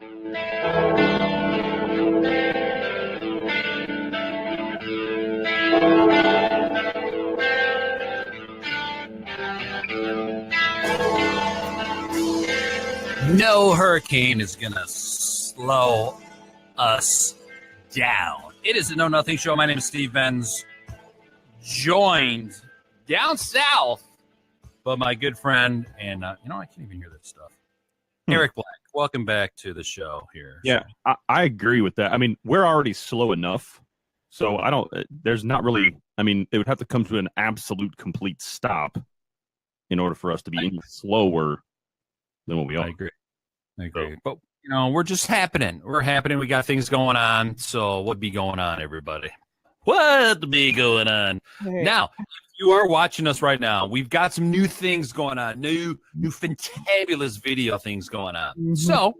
No hurricane is going to slow us down. It is a Know Nothing show. My name is Steve Benz, joined down south by my good friend, and I can't even hear this stuff. Eric Black, welcome back to the show here. Yeah, I agree with that. I mean, we're already slow enough, so there's not really, it would have to come to an absolute complete stop in order for us to be any slower than what we are. I agree. So, but, we're just happening. We're happening. We got things going on. So what be going on, everybody? What be going on? Hey. Now, if you are watching us right now, we've got some new things going on, new fantabulous video things going on. Mm-hmm. So,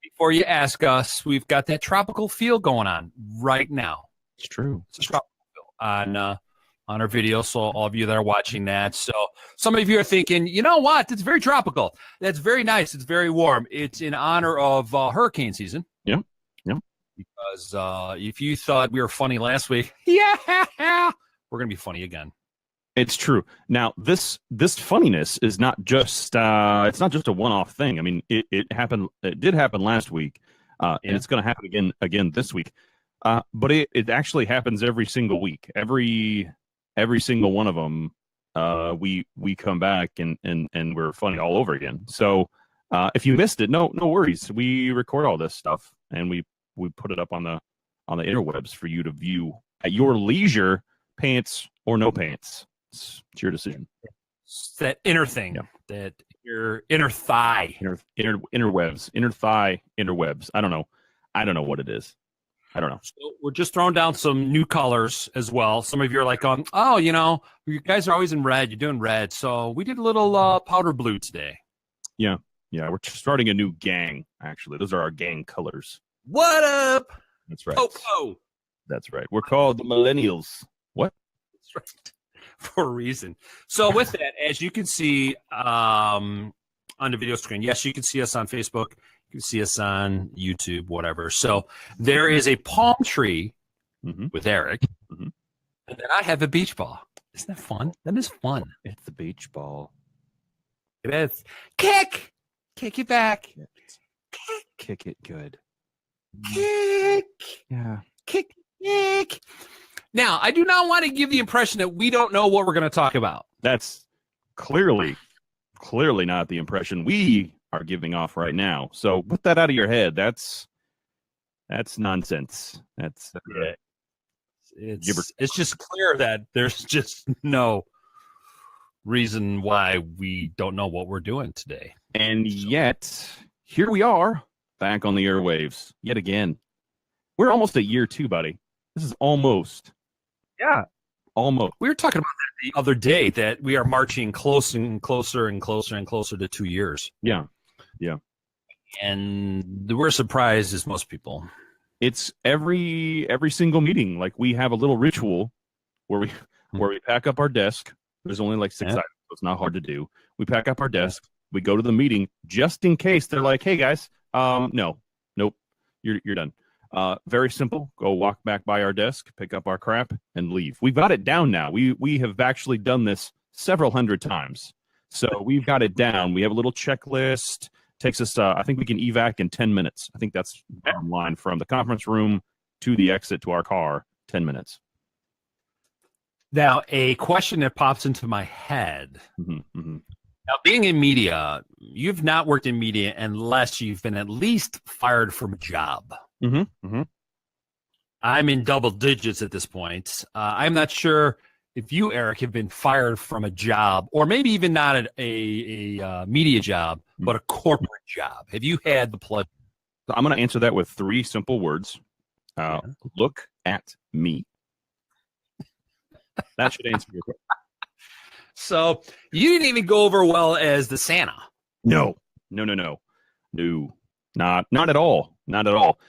before you ask us, we've got that tropical feel going on right now. It's true. It's a tropical feel on our video. So all of you that are watching that. So some of you are thinking, you know what? It's very tropical. That's very nice. It's very warm. It's in honor of hurricane season. Yep. Yep. Because if you thought we were funny last week, we're going to be funny again. It's true. Now, this funniness is not just it's not just a one-off thing. I mean, it happened. It did happen last week, and it's going to happen again this week. But it actually happens every single week. Every single one of them, we come back and we're funny all over again. So if you missed it, no worries. We record all this stuff and we put it up on the interwebs for you to view at your leisure, pants or no pants. It's your decision. It's that inner thing, that your inner thigh, interwebs, inner thigh, interwebs. I don't know what it is. I don't know. So we're just throwing down some new colors as well. Some of you are like, you guys are always in red. You're doing red. So we did a little powder blue today. Yeah. We're starting a new gang, actually. Those are our gang colors. What up? That's right. Po-po. That's right. We're called the Millennials. What? That's right. For a reason. So with that, as you can see on the video screen, yes, you can see us on Facebook. You can see us on YouTube, whatever. So there is a palm tree with Eric, and then I have a beach ball. Isn't that fun? That is fun. It's the beach ball. It is. Kick it back. Kick it good. Kick. Yeah. Kick. Now, I do not want to give the impression that we don't know what we're going to talk about. That's clearly not the impression we are giving off right now. So put that out of your head. That's nonsense. That's it's just clear that there's just no reason why we don't know what we're doing today. And yet, here we are back on the airwaves yet again. We're almost at year 2, buddy. This is almost. Yeah. Almost. We were talking about that the other day, that we are marching closer and closer and closer and closer to 2 years. Yeah. And we're surprised as most people. It's every single meeting. Like, we have a little ritual where we pack up our desk. There's only like 6 items, so it's not hard to do. We pack up our desk. We go to the meeting just in case they're like, "Hey guys, nope, you're done." Very simple. Go walk back by our desk, pick up our crap, and leave. We've got it down now. We have actually done this several hundred times. So we've got it down. We have a little checklist. Takes us, I think we can evac in 10 minutes. I think that's the bottom line, from the conference room to the exit to our car, 10 minutes. Now, a question that pops into my head. Now, being in media, you've not worked in media unless you've been at least fired from a job. I'm in double digits at this point. I'm not sure if you, Eric, have been fired from a job, or maybe even not a media job, but a corporate job. Have you had the pleasure? So I'm going to answer that with 3 simple words. Look at me. That should answer your question. So you didn't even go over well as the Santa. No. Not at all. Not at all.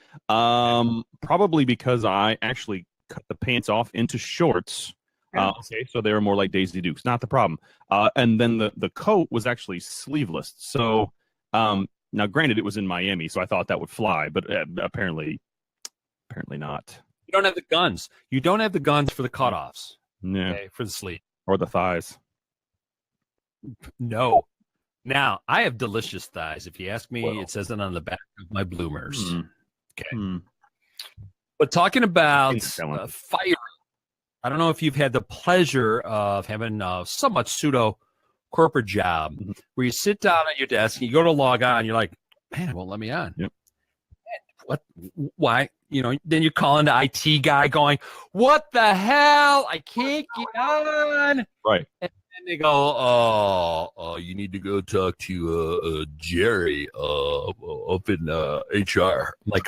Probably because I actually cut the pants off into shorts. Okay, so they were more like Daisy Dukes. Not the problem. And then the coat was actually sleeveless. So Now, granted, it was in Miami, so I thought that would fly, but apparently not. You don't have the guns. You don't have the guns for the cutoffs. Yeah. Okay, for the sleeve. Or the thighs. No. Now, I have delicious thighs. If you ask me, it says it on the back of my bloomers. Okay. But talking about fire, I don't know if you've had the pleasure of having a somewhat pseudo corporate job where you sit down at your desk and you go to log on. You're like, man, it won't let me on. Yep. What? Why? Then you call in the IT guy going, what the hell? I can't get on. Right. And they go, oh, you need to go talk to Jerry up in HR. I'm like,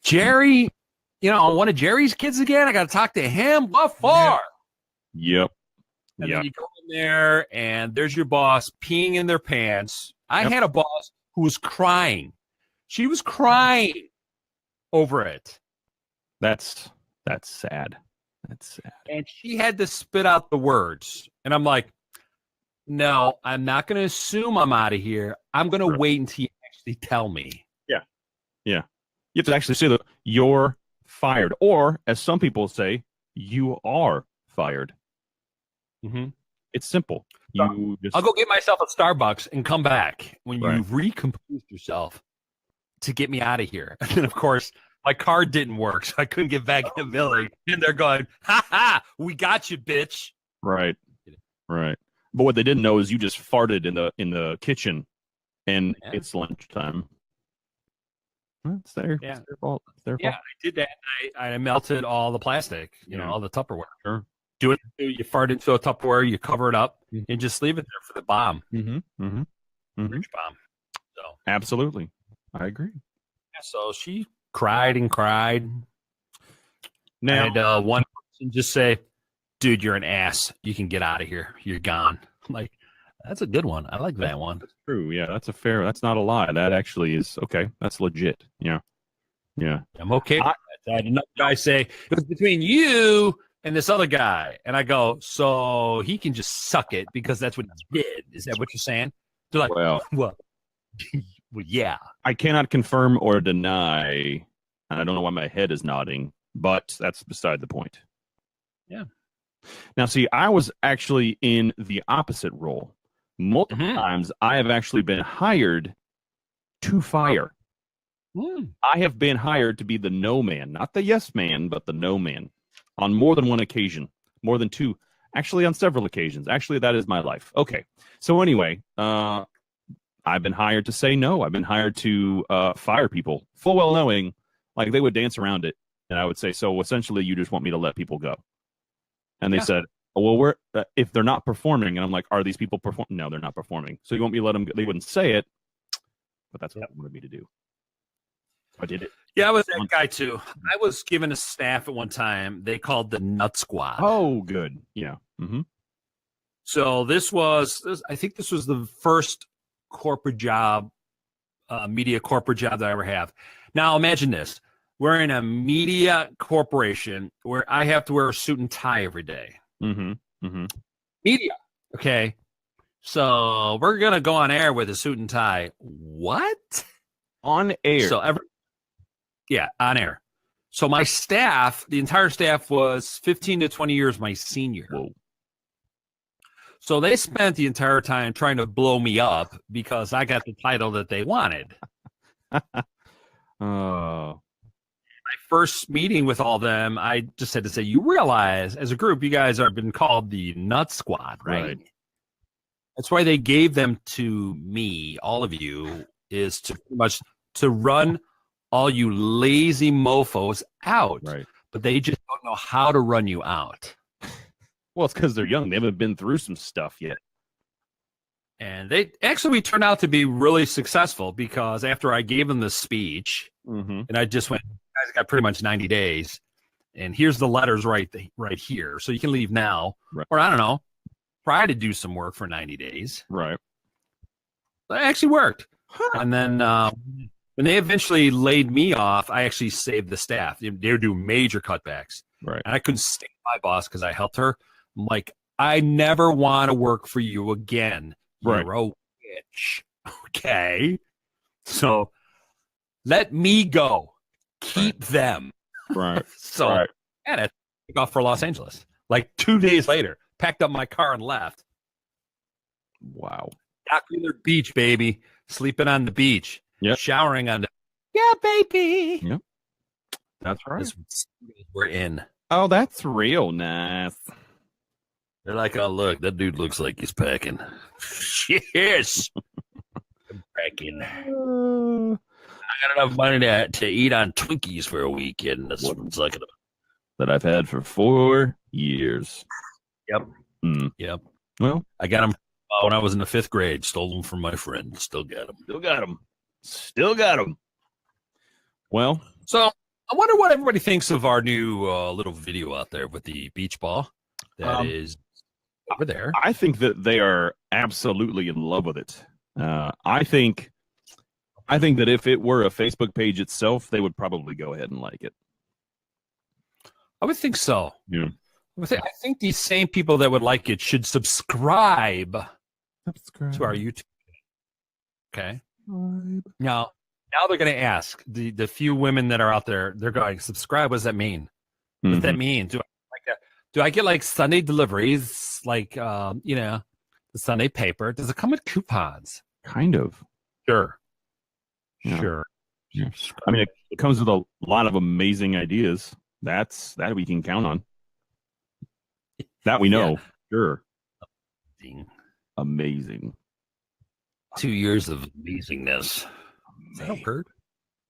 Jerry, one of Jerry's kids again? I got to talk to him? What for? Yep. And then you go in there, and there's your boss peeing in their pants. I had a boss who was crying. She was crying over it. That's sad. That's sad. And she had to spit out the words. And I'm like, no, I'm not going to assume I'm out of here. I'm going to wait until you actually tell me. Yeah. Yeah. You have to actually say that you're fired. Or, as some people say, you are fired. Mm-hmm. It's simple. I'll go get myself a Starbucks and come back when you've recomposed yourself to get me out of here. And then, of course, my card didn't work, so I couldn't get back in the building. And they're going, ha, we got you, bitch. Right. Right. But what they didn't know is you just farted in the kitchen, and it's lunchtime. It's their fault. It's their fault. I did that. I melted all the plastic, all the Tupperware. Sure. Do it. You fart into a Tupperware, you cover it up, and just leave it there for the bomb. Rich bomb. So absolutely, I agree. Yeah, so she cried and cried. Now, and one person just say, "Dude, you're an ass. You can get out of here. You're gone." I'm like, that's a good one. I like that one. That's true. Yeah, that's not a lie. That actually is okay. That's legit. Yeah. I'm okay. I had another guy say it was between you and this other guy. And I go, so he can just suck it because that's what he did. Is that what you're saying? They're like, well, yeah. I cannot confirm or deny, and I don't know why my head is nodding, but that's beside the point. Yeah. Now, see, I was actually in the opposite role. Multiple times I have actually been hired to fire. I have been hired to be the no man, not the yes man, but the no man. On more than one occasion, more than two, actually on several occasions. Actually, that is my life. Okay. So anyway, I've been hired to say no. I've been hired to fire people, full well knowing, like they would dance around it. And I would say, so essentially you just want me to let people go. And they said, well, we're if they're not performing. And I'm like, are these people performing? No, they're not performing. So you want me to let them go? They wouldn't say it, but that's what they wanted me to do. I did it. Yeah, I was that guy too. I was given a staff at one time. They called the Nut Squad. Oh, good. Yeah. So I think this was the first corporate job, media corporate job that I ever have. Now imagine this. We're in a media corporation where I have to wear a suit and tie every day. Media. Okay. So we're going to go on air with a suit and tie. What? On air. So on air. So my staff, the entire staff was 15 to 20 years my senior. Whoa. So they spent the entire time trying to blow me up because I got the title that they wanted. My first meeting with all of them, I just had to say, you realize as a group, you guys have been called the Nut Squad, right? That's why they gave them to me, all of you, is to pretty much to run all you lazy mofos out. Right. But they just don't know how to run you out. Well, it's because they're young. They haven't been through some stuff yet. And we turned out to be really successful because after I gave them the speech, and I just went, guys got pretty much 90 days, and here's the letters right here. So you can leave now, or I don't know, try to do some work for 90 days. Right. That actually worked. And then when they eventually laid me off, I actually saved the staff. They were doing major cutbacks. Right. And I couldn't stand my boss because I helped her. I'm like, I never want to work for you again. Right. You're a bitch. Okay. So let me go. Keep them. Right. So, Right. and I took off for Los Angeles. Like 2 days later, packed up my car and left. Wow. Ocular beach, baby. Sleeping on the beach. Yep. Showering on the. Yeah, baby. Yep. That's right. We're in. Oh, that's real nice. They're like, oh, look, that dude looks like he's packing. Yes. I'm packing. I got enough money to eat on Twinkies for a weekend. That's what I'm talking about. That I've had for 4 years. Yep. Mm. Yep. Well, I got them when I was in the 5th grade. Stole them from my friend. Still got them. Still got them. Well, so I wonder what everybody thinks of our new little video out there with the beach ball that is over there. I think that they are absolutely in love with it. I think that if it were a Facebook page itself, they would probably go ahead and like it. I would think so. Yeah. I think these same people that would like it should subscribe to our YouTube. Okay. Now they're going to ask the few women that are out there. They're going, subscribe. What does that mean? What does that mean? Do I get like Sunday deliveries, like the Sunday paper? Does it come with coupons? Kind of. Sure. Yeah. Sure. Yeah. I mean, it comes with a lot of amazing ideas. That we can count on. That we know. Yeah. Sure. Amazing. 2 years of amazingness. Is that a word?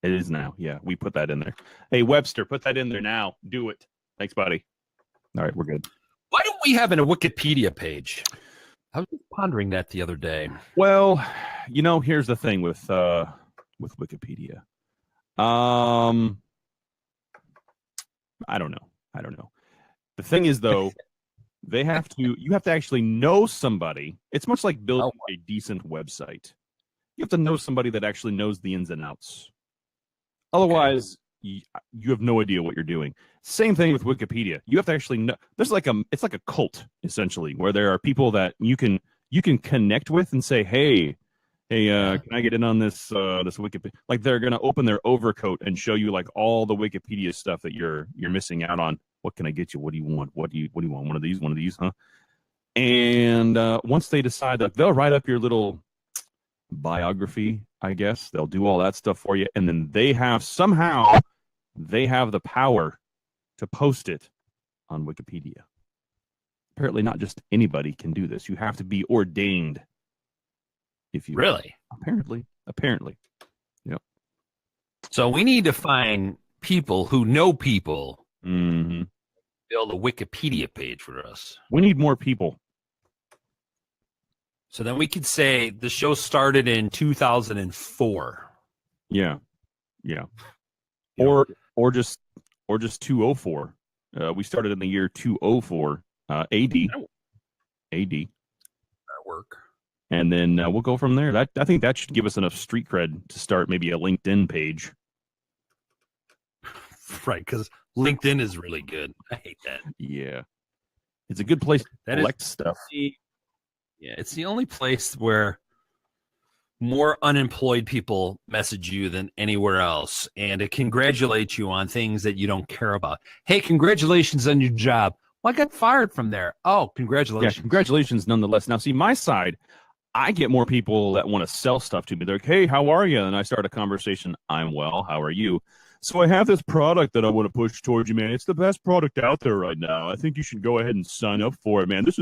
It is now. Yeah, we put that in there. Hey, Webster, put that in there now. Do it. Thanks, buddy. All right, we're good. Why don't we have a Wikipedia page? I was just pondering that the other day. Well, here's the thing with Wikipedia. I don't know. The thing is, though, you have to actually know somebody. It's much like building a decent website. You have to know somebody that actually knows the ins and outs. Otherwise, you have no idea what you're doing. Same thing with Wikipedia. You have to actually know. It's like a cult, essentially, where there are people that you can connect with and say, hey, can I get in on this Wikipedia? Like, they're gonna open their overcoat and show you like all the Wikipedia stuff that you're missing out on. What can I get you? What do you want? What do you want? One of these, huh? And once they decide that, they'll write up your little biography, I guess. They'll do all that stuff for you, and then they have the power to post it on Wikipedia. Apparently, not just anybody can do this. You have to be ordained. If you really, apparently, yep. So we need to find people who know people. Mm-hmm. Build a Wikipedia page for us. We need more people. So then we could say the show started in 2004. Yeah. Or just 204. We started in the year 204 AD. That work. And then we'll go from there. I think that should give us enough street cred to start maybe a LinkedIn page. Right, because LinkedIn is really good. I hate that. Yeah. It's a good place to collect stuff. It's the only place where more unemployed people message you than anywhere else, and it congratulates you on things that you don't care about. Hey, congratulations on your job. Well, I got fired from there. Oh, congratulations. Yeah, congratulations nonetheless. Now, see, my side, I get more people that want to sell stuff to me. They're like, hey, how are you? And I start a conversation. I'm well. How are you? So I have this product that I want to push towards you, man. It's the best product out there right now. I think you should go ahead and sign up for it, man. We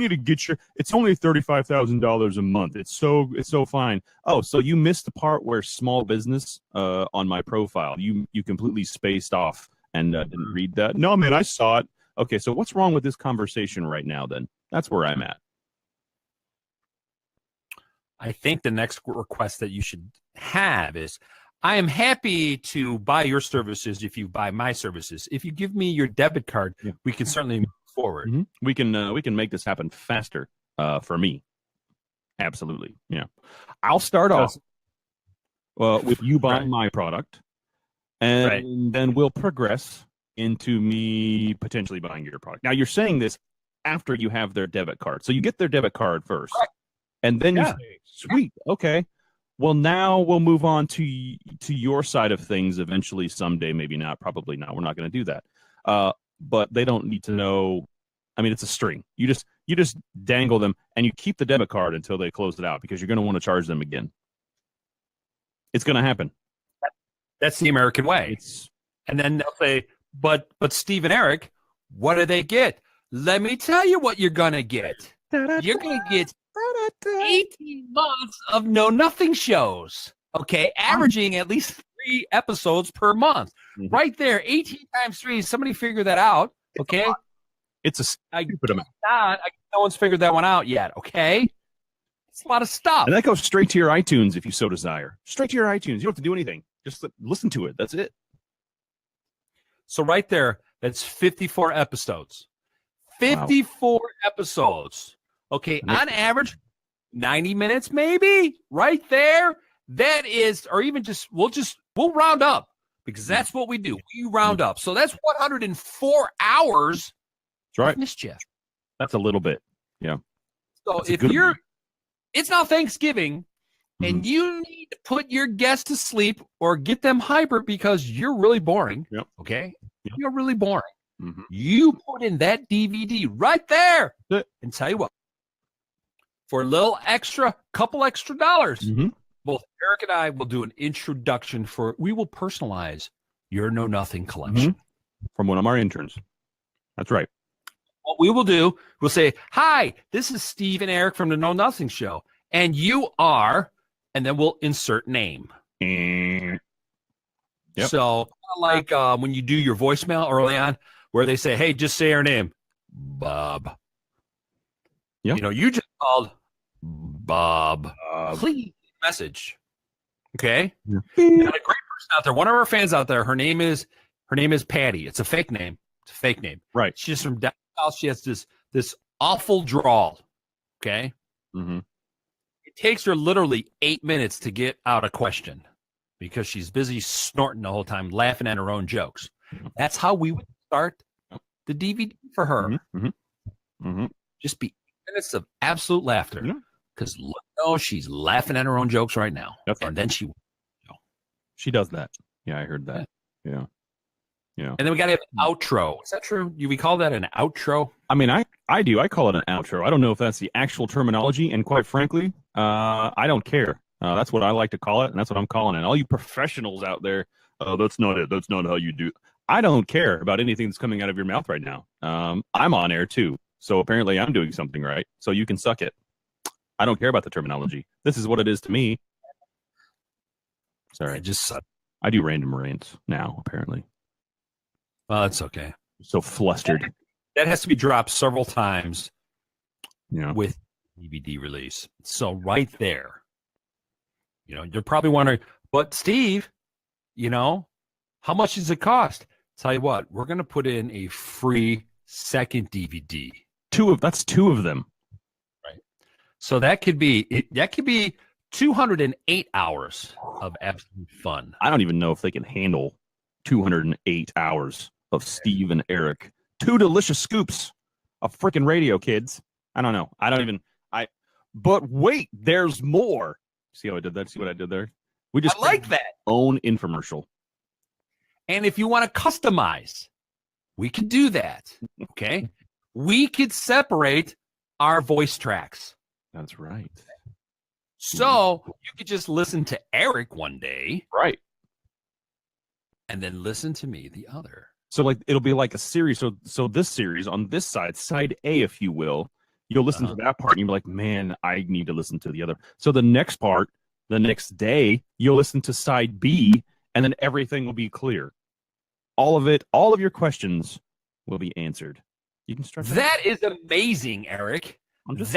need to get it's only $35,000 a month. It's so fine. Oh, so you missed the part where small business on my profile. You completely spaced off and didn't read that. No, man, I saw it. Okay, so what's wrong with this conversation right now then? That's where I'm at. I think the next request that you should have is, I am happy to buy your services if you buy my services. If you give me your debit card, we can certainly move forward. Mm-hmm. We can make this happen faster for me. Absolutely. Yeah. I'll start off with you buying my product, and then we'll progress into me potentially buying your product. Now, you're saying this after you have their debit card. So you get their debit card first, and then you say, sweet, okay. Well, now we'll move on to your side of things eventually, someday, maybe not, probably not. We're not going to do that. But they don't need to know. I mean, it's a string. You just dangle them and you keep the debit card until they close it out because you're going to want to charge them again. It's going to happen. That's the American way. And then they'll say, but Steve and Eric, what do they get? Let me tell you what you're going to get. You're going to get 18 months of Know Nothing shows, okay? Averaging at least 3 episodes per month. Mm-hmm. Right there, 18 times 3. Somebody figure that out, okay? It's a stupid amount. No one's figured that one out yet, okay? It's a lot of stuff. And that goes straight to your iTunes if you so desire. Straight to your iTunes. You don't have to do anything. Just listen to it. That's it. So right there, that's 54 episodes. 54 episodes. Okay, on average, 90 minutes maybe, right there. That is, or even just, we'll round up because that's what we do. We round up. So that's 104 hours that's right. of mischief. That's a little bit. Yeah. So that's if it's now Thanksgiving and you need to put your guests to sleep or get them hyper because you're really boring. Yep. Okay. Yep. You're really boring. Mm-hmm. You put in that DVD right there and tell you what, for a little extra, couple extra dollars, both Eric and I will do an introduction we will personalize your Know Nothing collection. From one of our interns. That's right. What we will do, we'll say, hi, this is Steve and Eric from the Know Nothing Show. And you are, and then we'll insert name. Yep. So like when you do your voicemail early on, where they say, hey, just say our name. Bob. Yep. You know, you just called Bob. Please message. Okay? Yeah. And a great person out there, one of our fans out there, her name is Patty. It's a fake name. Right. She's from down south. She has this awful drawl. Okay? Mm-hmm. It takes her literally 8 minutes to get out a question because she's busy snorting the whole time, laughing at her own jokes. That's how we would start the DVD for her. Just be minutes of absolute laughter because she's laughing at her own jokes right now. That's right. And then she does that. Yeah, I heard that. Yeah. And then we got to have an outro. Is that true? Do we call that an outro? I mean, I do. I call it an outro. I don't know if that's the actual terminology, and quite frankly, I don't care. That's what I like to call it, and that's what I'm calling it. All you professionals out there, that's not it. That's not how you do. I don't care about anything that's coming out of your mouth right now. I'm on air too, so apparently I'm doing something right. So you can suck it. I don't care about the terminology. This is what it is to me. Sorry, I do random rants now. Apparently, well, that's okay. So flustered. That has to be dropped several times. Yeah. With DVD release. So right there, you're probably wondering, but Steve, how much does it cost? Tell you what, we're going to put in a free second DVD. That's two of them. Right. So that could be 208 hours of absolute fun. I don't even know if they can handle 208 hours of Steve and Eric. 2 delicious scoops of freaking radio, kids. I don't know. But wait, there's more. See how I did that? See what I did there? We just like that. Own infomercial. And if you want to customize, we can do that. Okay. We could separate our voice tracks. That's right. So you could just listen to Eric one day. Right. And then listen to me the other. So like it'll be like a series. So this series on this side A, if you will, you'll listen to that part and you'll be like, man, I need to listen to the other. So the next part, the next day, you'll listen to side B, and then everything will be clear. All of it, all of your questions will be answered. You can start. That is amazing, Eric. I'm just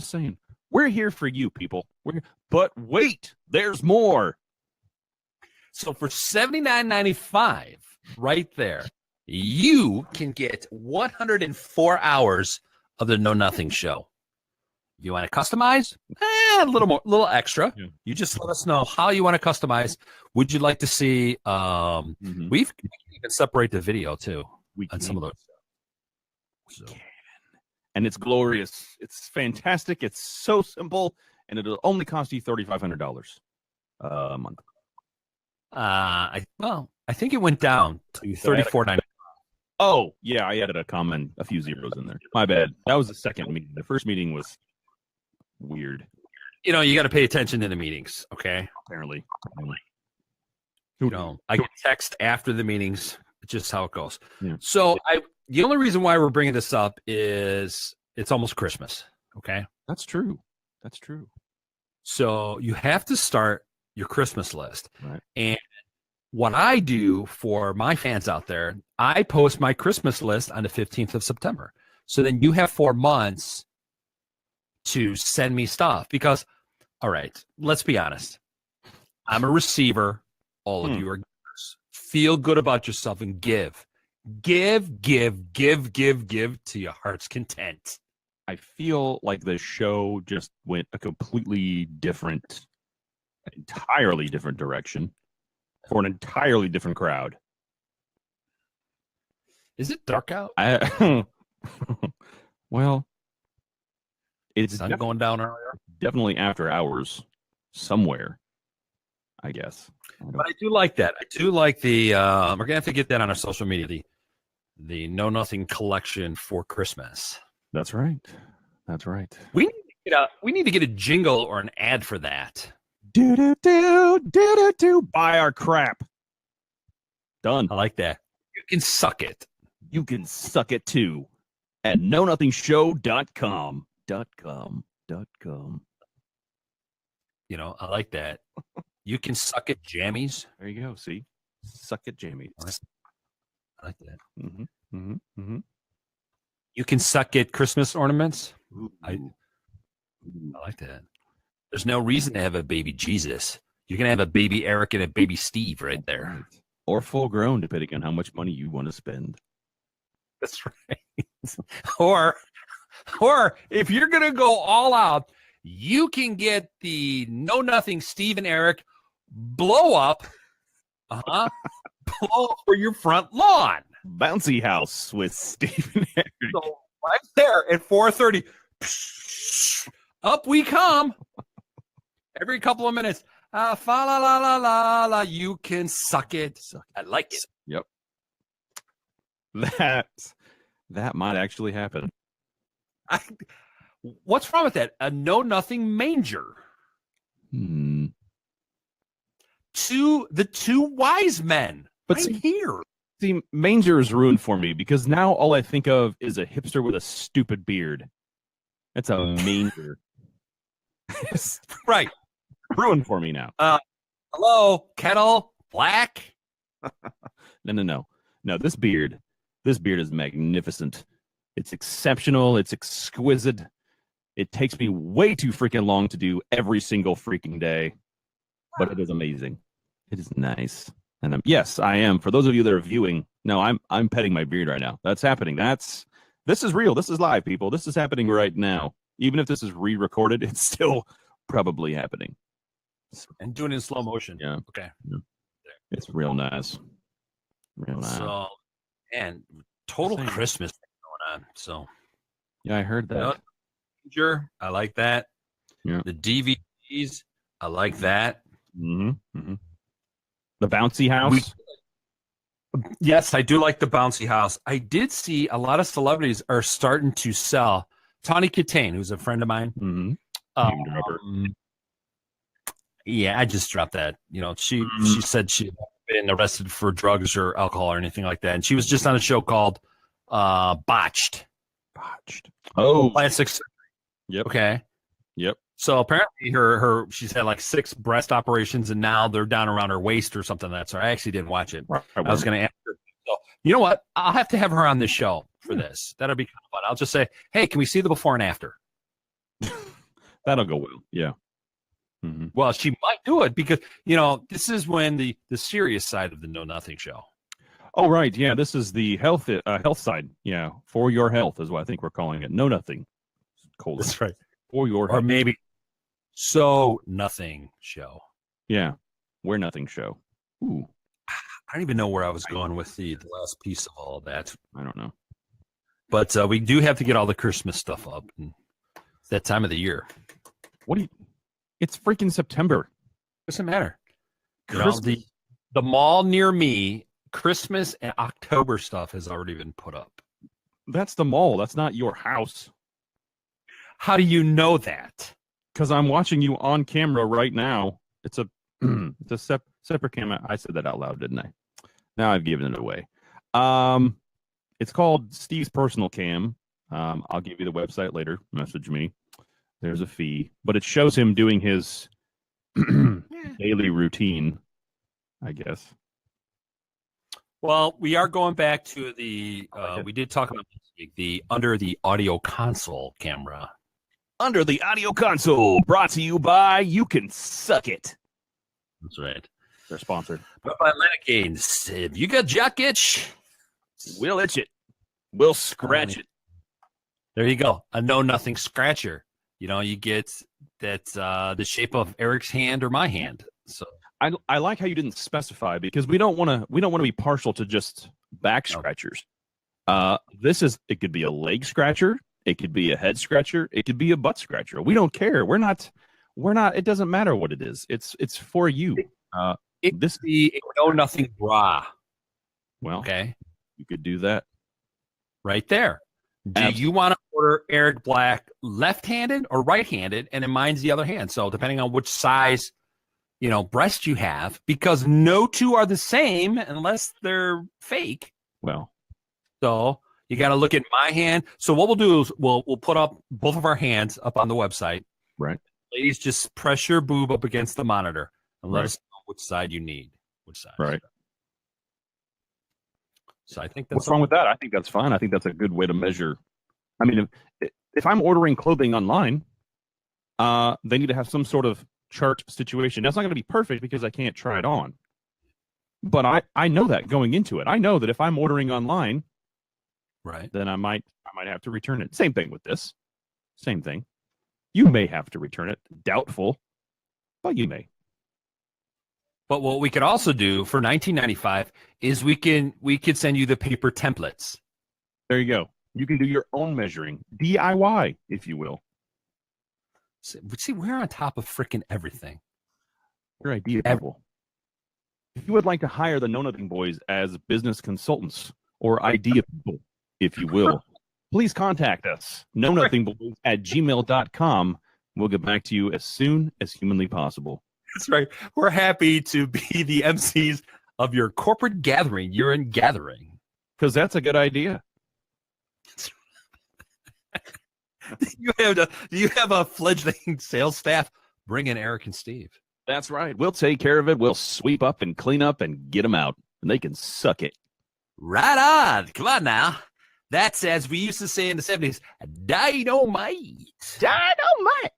saying. We're here for you, people. But wait, there's more. So for $79.95, right there, you can get 104 hours of the Know Nothing Show. If you want to customize, a little extra. Yeah. You just let us know how you want to customize. Would you like to see? We can even separate the video too on some of those. We can. And it's glorious. It's fantastic. It's so simple. and it'll only cost you $3,500 a month. I think it went down to $34.99. Oh, yeah, I added a few zeros in there. My bad. That was the second meeting. The first meeting was weird. You got to pay attention to the meetings, okay? Apparently. I get text after the meetings. It's just how it goes. Yeah. So the only reason why we're bringing this up is it's almost Christmas, okay? That's true. So you have to start your Christmas list. Right. And what I do for my fans out there, I post my Christmas list on the 15th of September. So then you have 4 months to send me stuff because, all right, let's be honest. I'm a receiver. All of you are givers. Feel good about yourself and give. Give to your heart's content. I feel like the show just went a entirely different direction for an entirely different crowd. Is it dark out? Well, it's sun going down earlier. Definitely after hours somewhere, I guess. But I do like that. I do like the we're gonna have to get that on our social media. The Know Nothing collection for Christmas. That's right. We need to get a jingle or an ad for that. Do buy our crap. Done. I like that. You can suck it. You can suck it too at knownothingshow.com. I like that. You can suck it, jammies. There you go. See, suck it, jammies. I like that. You can suck it, Christmas ornaments. Ooh. I like that. There's no reason to have a baby Jesus. You can have a baby Eric and a baby Steve right there. Or full grown, depending on how much money you want to spend. That's right. or if you're going to go all out, you can get the Know Nothing Steve and Eric blow up for your front lawn. Bouncy house with Steve and Eric. So right there at 4:30, up we come. Every couple of minutes, fa la la la la la. You can suck it. I like it. Yep. That might actually happen. What's wrong with that? A Know Nothing manger. The two wise men. But here. See, manger is ruined for me because now all I think of is a hipster with a stupid beard. That's a manger. Right. Ruined for me now. Hello, kettle, black. No. This beard is magnificent. It's exceptional. It's exquisite. It takes me way too freaking long to do every single freaking day, but it is amazing. It is nice. And yes, I am. For those of you that are viewing, no, I'm petting my beard right now. That's happening. This is real. This is live, people. This is happening right now. Even if this is re-recorded, it's still probably happening. And doing it in slow motion. Yeah. Okay. Yeah. It's real nice. Real nice. So, and total Christmas going on. So, yeah, I heard that. I like that. Yeah. The DVDs, I like that. Mm-hmm. The bouncy house. Yes, I do like the bouncy house. I did see a lot of celebrities are starting to sell. Tawny Katane, who's a friend of mine. Mm-hmm. Yeah, I just dropped that. She said she'd been arrested for drugs or alcohol or anything like that, and she was just on a show called Botched. Oh, plastic surgery. Yep. Okay. Yep. So apparently she's had like 6 breast operations, and now they're down around her waist or something like that. So I actually didn't watch it. I was going to ask her. So, you know what? I'll have to have her on this show for this. That'll be kind of fun. I'll just say, hey, can we see the before and after? That'll go well. Yeah. Mm-hmm. Well, she might do it because, this is when the serious side of the Know Nothing show. Oh, right. Yeah. This is the health side. Yeah. For your health is what I think we're calling it. Know Nothing. That's right. For your health. Or maybe So Nothing show. Yeah. We're Nothing show. Ooh. I don't even know where I was going with the last piece of all of that. I don't know. But we do have to get all the Christmas stuff up. And it's that time of the year. What do It's freaking September. Doesn't matter. You know, Christmas. the mall near me, Christmas and October stuff has already been put up. That's the mall. That's not your house. How do you know that? Because I'm watching you on camera right now. It's a it's a separate camera. I said that out loud, didn't I? Now I've given it away. It's called Steve's Personal Cam. I'll give you the website later. Message me. There's a fee, but it shows him doing his daily routine, I guess. Well, we are going back to the. We did talk about this week, the under the audio console camera. Under the audio console, brought to you by You Can Suck It. That's right. They're sponsored. But by Lennox, if you got jock itch, We'll itch it. We'll scratch it. There you go. A know nothing scratcher. You know, you get that the shape of Eric's hand or my hand. So I like how you didn't specify because we don't want to be partial to just back scratchers. It could be a leg scratcher, it could be a head scratcher, it could be a butt scratcher. We don't care. We're not it doesn't matter what it is. It's for you. it could be a know nothing bra. Well, okay. You could do that. Right there. Do you want to order Eric Black left-handed or right-handed? And then mine's the other hand. So depending on which size, breast you have, because no two are the same unless they're fake. Well, so you got to look at my hand. So what we'll do is we'll put up both of our hands up on the website. Right. Ladies, just press your boob up against the monitor and let us know which side you need. Which side. Right. So I think that's what's wrong with that? I think that's fine. I think that's a good way to measure. I mean, if I'm ordering clothing online, they need to have some sort of chart situation. That's not going to be perfect because I can't try it on. But I know that going into it. I know that if I'm ordering online, right, then I might have to return it. Same thing with this. Same thing. You may have to return it. Doubtful, but you may. But what we could also do for $19.95 is we could send you the paper templates. There you go. You can do your own measuring, DIY, if you will. See, we're on top of freaking everything. Your idea, people. If you would like to hire the Know Nothing Boys as business consultants or idea people, if you will, please contact us. KnowNothingBoys@gmail.com. We'll get back to you as soon as humanly possible. That's right. We're happy to be the MCs of your corporate gathering. You're in gathering. Because that's a good idea. Do you have a fledgling sales staff? Bring in Eric and Steve. That's right. We'll take care of it. We'll sweep up and clean up and get them out. And they can suck it. Right on. Come on now. That's, as we used to say in the 70s, dynamite. Dynamite.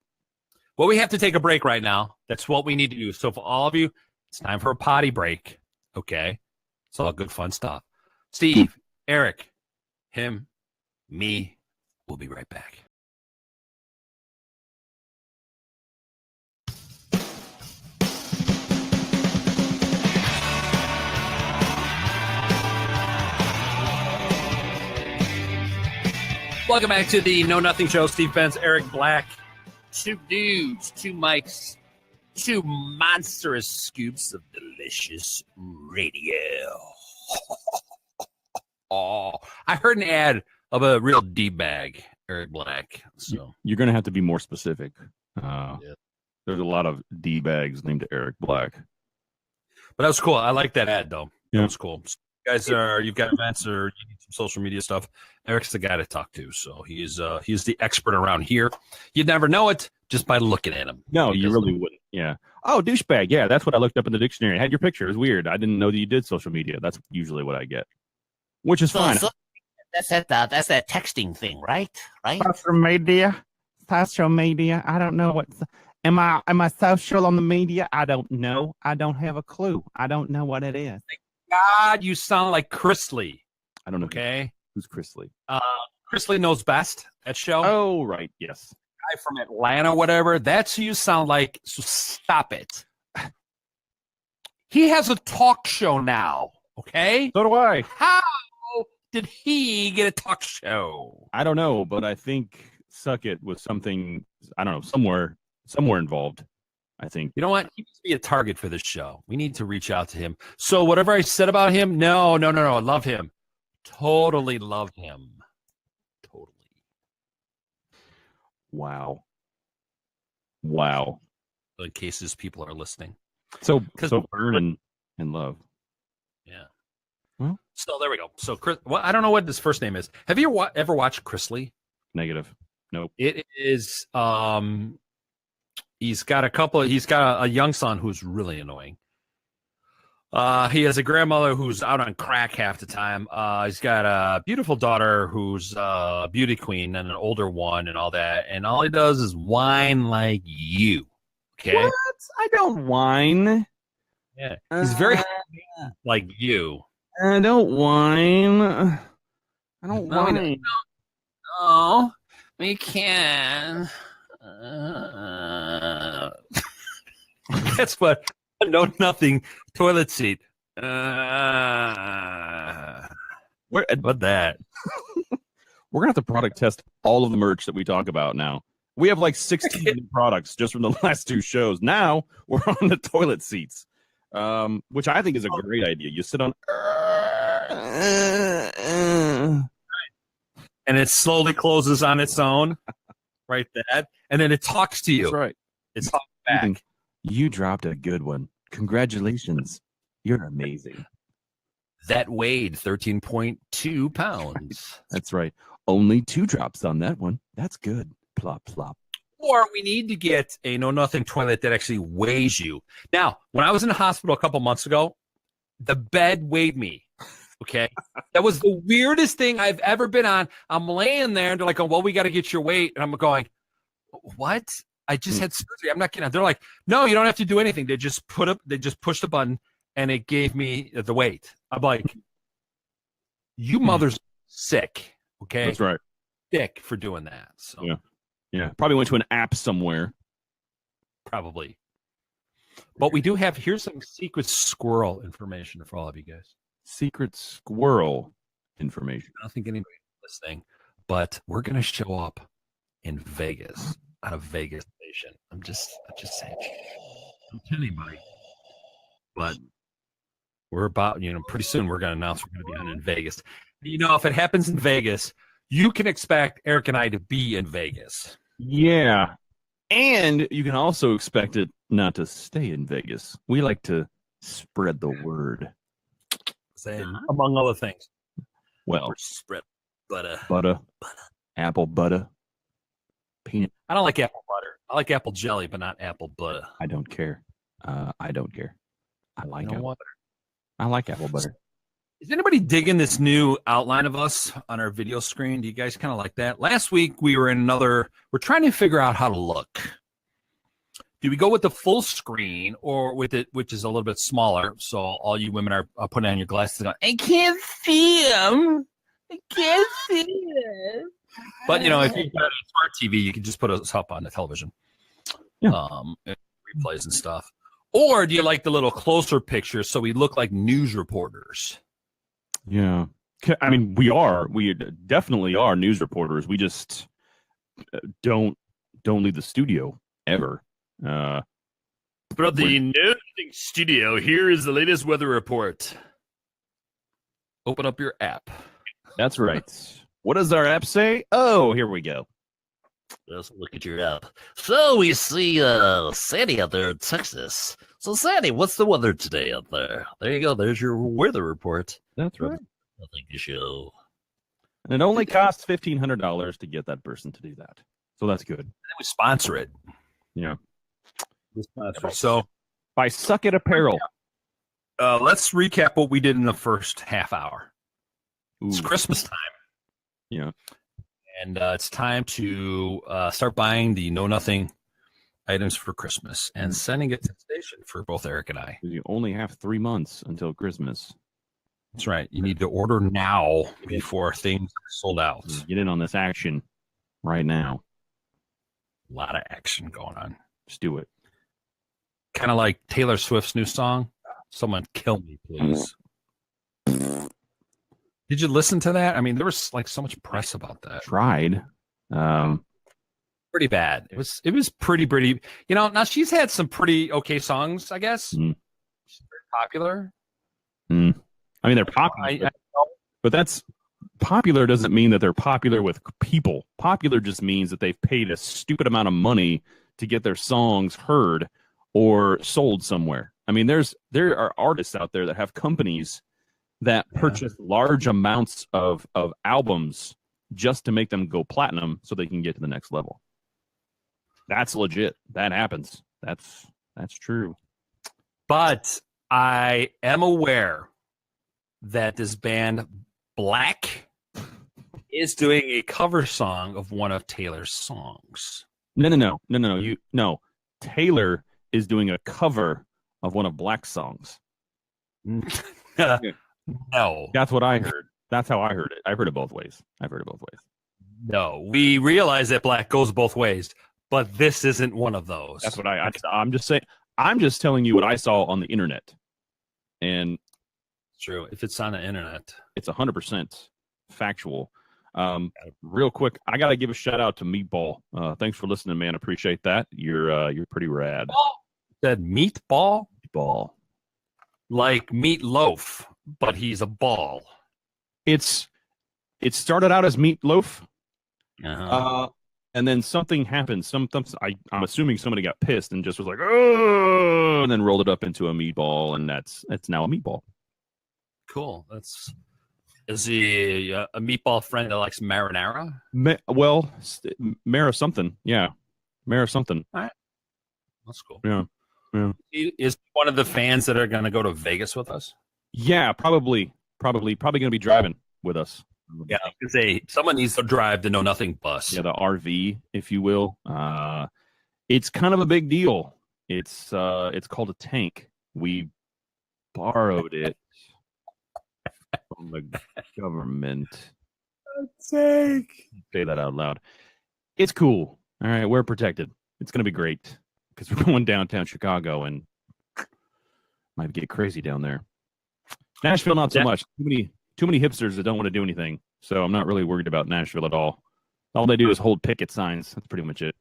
Well, we have to take a break right now. That's what we need to do. So for all of you, it's time for a potty break. Okay? It's all good, fun stuff. Steve, Eric, him, me, we'll be right back. Welcome back to the Know Nothing Show. Steve Benz, Eric Black. Two dudes, two mics, two monstrous scoops of delicious radio. Oh, I heard an ad of a real D-bag, Eric Black. So you're going to have to be more specific. There's a lot of D-bags named Eric Black. But that was cool. I like that ad, though. Yeah. That was cool. You guys you've got events or you need some social media stuff, Eric's the guy to talk to. So he's the expert around here. You'd never know it just by looking at him. No, you really wouldn't. Yeah. Oh, douchebag. Yeah, that's what I looked up in the dictionary. I had your picture. It was weird. I didn't know that you did social media. That's usually what I get, which is fine. That's that texting thing, right? Right. Social media. I don't know what. Am I social on the media? I don't know. I don't have a clue. I don't know what it is. God, you sound like Chrisley. I don't know. Okay. Who's Chrisley? Chrisley Knows Best, that show. Oh, right. Yes. Guy from Atlanta, whatever. That's who you sound like. So stop it. He has a talk show now. Okay. So do I. How did he get a talk show? I don't know, but I think Suck It was something, I don't know, somewhere involved. I think. You know what? He needs to be a target for this show. We need to reach out to him. So whatever I said about him, no. I love him. Totally love him. Totally. Wow. In cases people are listening. So burn and love. Yeah. Well, so there we go. So Chris, well, I don't know what his first name is. Have you ever watched Chrisley? Negative. Nope. It is. He's got a young son who's really annoying. He has a grandmother who's out on crack half the time. He's got a beautiful daughter who's a beauty queen and an older one and all that. And all he does is whine like you. Okay. What? I don't whine. Yeah. He's very like you. I don't whine. I don't whine. Oh, we can. That's what. No, nothing. Toilet seat. What that? We're gonna have to product test all of the merch that we talk about now. We have like 16 new products just from the last 2 shows. Now we're on the toilet seats, which I think is a great idea. You sit on, and it slowly closes on its own, right? That, and then it talks to you. That's right. It talks back. You dropped a good one. Congratulations. You're amazing. That weighed 13.2 pounds. That's right. Only 2 drops on that one. That's good. Plop, plop. Or we need to get a no-nothing toilet that actually weighs you. Now, when I was in the hospital a couple months ago, the bed weighed me. Okay. That was the weirdest thing I've ever been on. I'm laying there and they're like, oh, well, we got to get your weight. And I'm going, what? I just had surgery. I'm not kidding. They're like, no, you don't have to do anything. They just pushed the button and it gave me the weight. I'm like, you mother's sick. Okay. That's right. Sick for doing that. So yeah. Probably went to an app somewhere. Probably. But we do have, here's some secret squirrel information for all of you guys. Secret squirrel information. I don't think anybody's listening, but we're going to show up in Vegas. Out of Vegas Station. I'm just saying. Don't tell anybody. But we're about, pretty soon we're going to announce we're going to be on in Vegas. If it happens in Vegas, you can expect Eric and I to be in Vegas. Yeah. And you can also expect it not to stay in Vegas. We like to spread the word. Among other things. Well, spread butter. Apple butter. Peanut. I don't like apple butter. I like apple jelly, but not apple butter. I don't care. I don't care. I like apple butter. I like apple butter. Is anybody digging this new outline of us on our video screen? Do you guys kind of like that? Last week we were in we're trying to figure out how to look. Do we go with the full screen or with it, which is a little bit smaller? So all you women are putting on your glasses and going, I can't see them. I can't see them. But, if you've got a smart TV, you can just put us up on the television. Yeah. Replays and stuff. Or do you like the little closer pictures so we look like news reporters? Yeah. I mean, we definitely are news reporters. We just don't leave the studio ever. From the nothing studio, here is the latest weather report. Open up your app. That's right. What does our app say? Oh, here we go. Let's look at your app. So we see Sandy out there in Texas. So Sandy, what's the weather today out there? There you go. There's your weather report. That's right. Nothing to show. And it only costs $1,500 to get that person to do that. So that's good. We sponsor it. Yeah. We sponsor it. So by Suck It Apparel. Let's recap what we did in the first half hour. Ooh. It's Christmas time. Yeah. And it's time to start buying the know-nothing items for Christmas and sending it to the station for both Eric and I. You only have 3 months until Christmas. That's right. You need to order now before things are sold out. Get in on this action right now. A lot of action going on. Just do it. Kind of like Taylor Swift's new song, Someone Kill Me, Please. Did you listen to that? I mean, there was like so much press about that. Tried. Very pretty bad. It was pretty. Now she's had some pretty okay songs, I guess. She's very popular. I mean, they're popular, but that's popular doesn't mean that they're popular with people. Popular just means that they've paid a stupid amount of money to get their songs heard or sold somewhere. I mean, there are artists out there that have companies that purchase large amounts of albums just to make them go platinum so they can get to the next level. That's legit. That happens. That's true. But I am aware that this band Black is doing a cover song of one of Taylor's songs. No. Taylor is doing a cover of one of Black's songs. No. That's what I heard. That's how I heard it. I've heard it both ways. No, we realize that Black goes both ways, but this isn't one of those. That's what I'm just saying. I'm just telling you what I saw on the internet. And it's true. If it's on the internet, it's 100% factual. Real quick, I got to give a shout out to Meatball. Thanks for listening, man. Appreciate that. You're pretty rad. Said meatball? Ball. Like meatloaf, but he's a ball. It started out as meatloaf, and then something happened. I'm assuming somebody got pissed and just was like, oh, and then rolled it up into a meatball, and it's now a meatball. Cool. Is he a meatball friend that likes marinara? Mara something. Yeah, Mara something. All right. That's cool. Yeah. He is one of the fans that are going to go to Vegas with us. Yeah, probably going to be driving with us. Yeah, someone needs to drive the Know Nothing bus. Yeah, the RV, if you will. It's kind of a big deal. It's called a tank. We borrowed it from the government. Tank. Say that out loud. It's cool. All right, we're protected. It's going to be great because we're going downtown Chicago and might get crazy down there. Nashville, not so much. Too many hipsters that don't want to do anything. So I'm not really worried about Nashville at all. All they do is hold picket signs. That's pretty much it.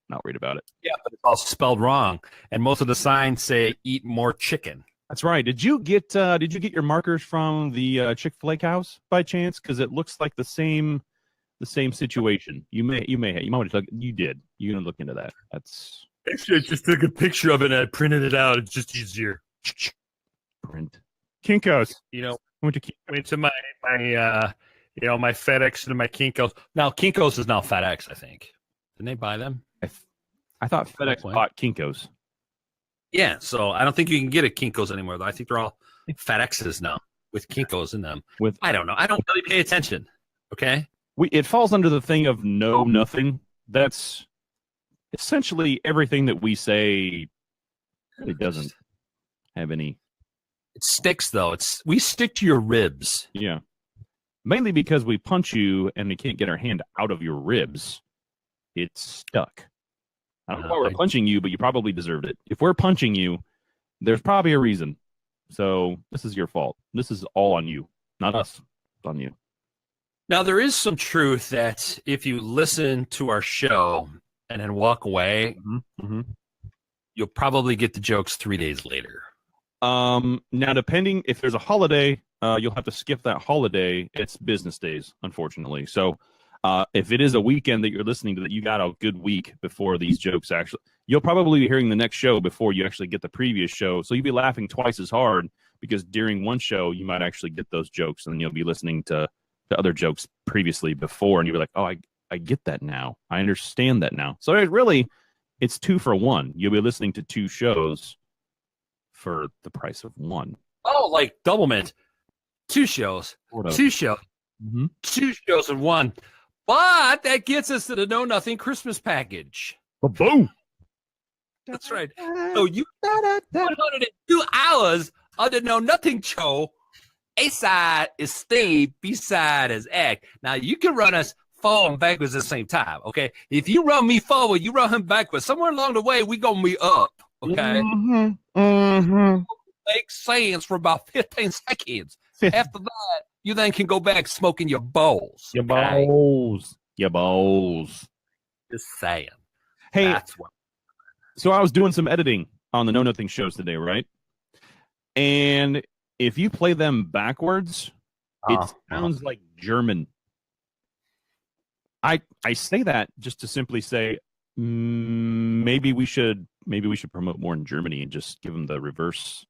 Not worried about it. Yeah, but it's all spelled wrong, and most of the signs say "eat more chicken." That's right. Did you get your markers from the Chick-fil-A cows by chance? Because it looks like the same situation. You might want to look. You did. You're gonna look into that. That's. Actually, I just took a picture of it and I printed it out. It's just easier. Print. Kinko's. Went to my my FedEx and my Kinko's. Now Kinko's is now FedEx, I think. Didn't they buy them? I thought FedEx bought Kinko's. Yeah, so I don't think you can get a Kinko's anymore, though. I think they're all FedExes now with Kinko's in them. I don't know. I don't really pay attention. Okay? It falls under the thing of Know Nothing. That's essentially everything that we say. It doesn't have any. It sticks, though. We stick to your ribs. Yeah. Mainly because we punch you and we can't get our hand out of your ribs. It's stuck. I don't know why we're punching you, but you probably deserved it. If we're punching you, there's probably a reason. So this is your fault. This is all on you, not us. It's on you. Now, there is some truth that if you listen to our show and then walk away, you'll probably get the jokes 3 days later. Now, depending if there's a holiday, you'll have to skip that holiday. It's business days, unfortunately. So if it is a weekend that you're listening to, that you got a good week before these jokes actually, you'll probably be hearing the next show before you actually get the previous show. So you'll be laughing twice as hard because during one show you might actually get those jokes, and then you'll be listening to the other jokes previously before, and you'll be like, oh, I get that now. I understand that now. So it's 2 for 1. You'll be listening to 2 shows for the price of 1. Oh, like double mint. 2 shows. 2 shows. 2 shows in 1. But that gets us to the Know Nothing Christmas package. Boom. That's right. So you 102 hours of the Know Nothing show. A side is Steve, B side is Act. Now you can run us forward and backwards at the same time. Okay. If you run me forward, you run him backwards. Somewhere along the way, we gonna be up. Okay. Make sense for about 15 seconds. After that, you then can go back smoking your bowls. Your bowls. Just saying. Hey, That's what. so I was doing some editing on the Know Nothing shows today, right? And if you play them backwards, it sounds like German. I say that just to simply say maybe we should promote more in Germany and just give them the reverse.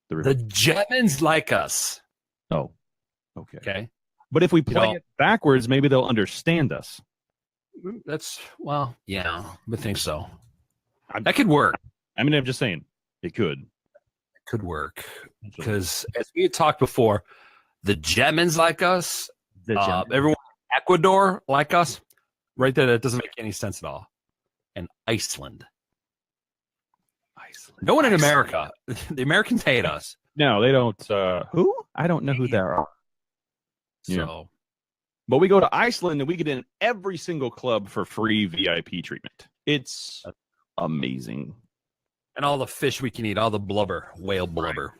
The Germans like us. Oh, okay. Okay. But if we play it backwards, maybe they'll understand us. Yeah, I would think so. That could work. I mean, I'm just saying it could. It could work because, as we had talked before, the Germans like us. Everyone in Ecuador like us. Right there, that doesn't make any sense at all. And Iceland. No one in America. The Americans hate us. No, they don't. Who? I don't know who they are. So, yeah. But we go to Iceland and we get in every single club for free VIP treatment. It's amazing. And all the fish we can eat, all the blubber, whale blubber.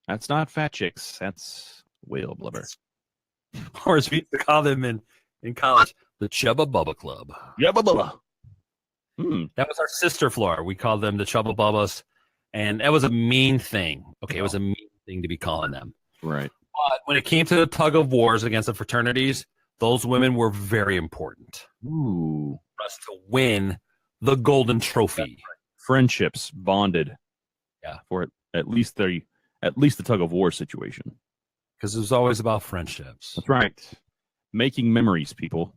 That's not fat chicks. That's whale blubber. Or as we used to call them in college, the Chubba Bubba Club. Chubba Bubba. That was our sister floor. We called them the Chubba Bubbas. And that was a mean thing. Okay, it was a mean thing to be calling them. Right. But when it came to the tug of wars against the fraternities, those women were very important. Ooh. For us to win the golden trophy. Friendships bonded. Yeah. For at least the tug of war situation. Because it was always about friendships. That's right. Making memories, people.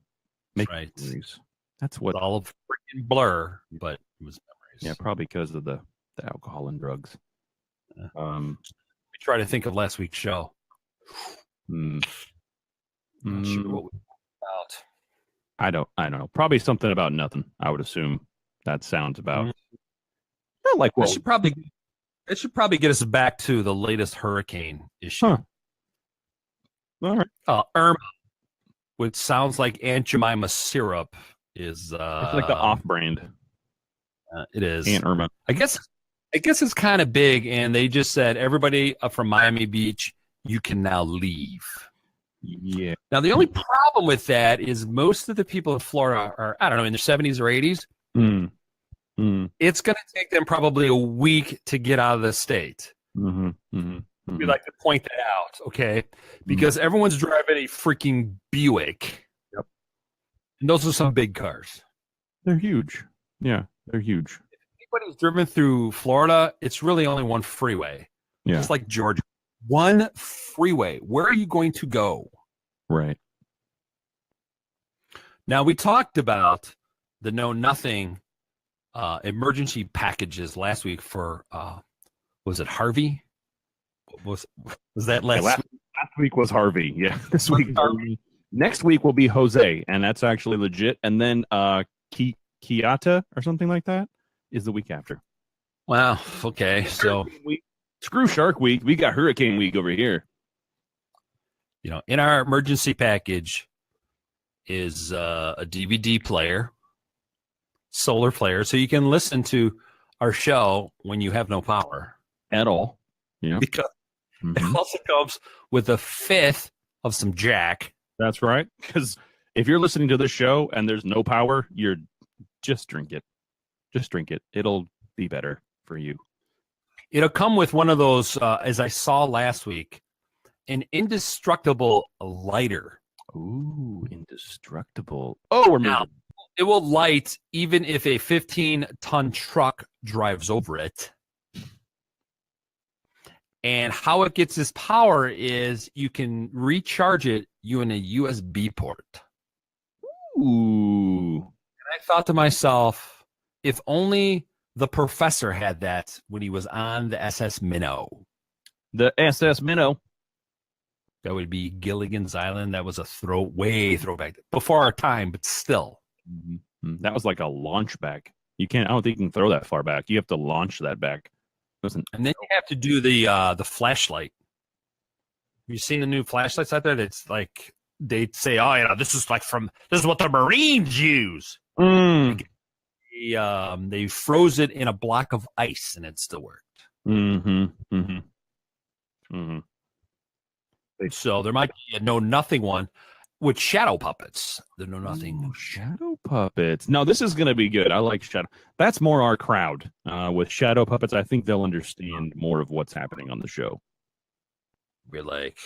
Right. Memories. That's what. It's all a freaking blur, but it was memories. Yeah, probably because of the alcohol and drugs. We try to think of last week's show. Not sure what we about. I don't know. Probably something about nothing. I would assume that sounds about. Like it should probably get us back to the latest hurricane issue. Huh. All right. Irma, which sounds like Aunt Jemima syrup, is it's like the off-brand. It is Aunt Irma. I guess it's kind of big, and they just said everybody up from Miami Beach, you can now leave. Yeah. Now the only problem with that is most of the people in Florida are, I don't know, in their 70s or 80s. It's going to take them probably a week to get out of the state. We like to point that out, okay? Because everyone's driving a freaking Buick. Yep. And those are some big cars. They're huge. Yeah, they're huge. If anybody's driven through Florida, it's really only one freeway. Yeah. Just like Georgia. One freeway. Where are you going to go? Right. Now, we talked about the Know Nothing emergency packages last week for, was it Harvey? Was that last week? Last week was Harvey. Yeah. This week, Harvey. Next week will be Jose, and that's actually legit. And then Kiata or something like that is the week after. Wow. Okay. So screw Shark Week. We got Hurricane Week over here. You know, in our emergency package is a DVD player, solar player, so you can listen to our show when you have no power at all. Yeah. Because it also comes with a fifth of some Jack. That's right. Because if you're listening to this show and there's no power, just drink it. Just drink it. It'll be better for you. It'll come with one of those, as I saw last week, an indestructible lighter. Ooh, indestructible. Oh, we're now, it will light even if a 15-ton truck drives over it. And how it gets its power is you can recharge it in a USB port. Ooh. And I thought to myself, if only the professor had that when he was on the SS Minnow. The SS Minnow. That would be Gilligan's Island. That was a throwback. Before our time, but still. That was like a launch back. I don't think you can throw that far back. You have to launch that back. And then you have to do the flashlight. Have you seen the new flashlights out there? That's like they say, "Oh, this is what the Marines use." They froze it in a block of ice, and it still worked. So there might be a Know Nothing one. with shadow puppets. The Know Nothing. Ooh, shadow puppets. No, this is going to be good. I like shadow. That's more our crowd. With shadow puppets, I think they'll understand more of what's happening on the show. We're like,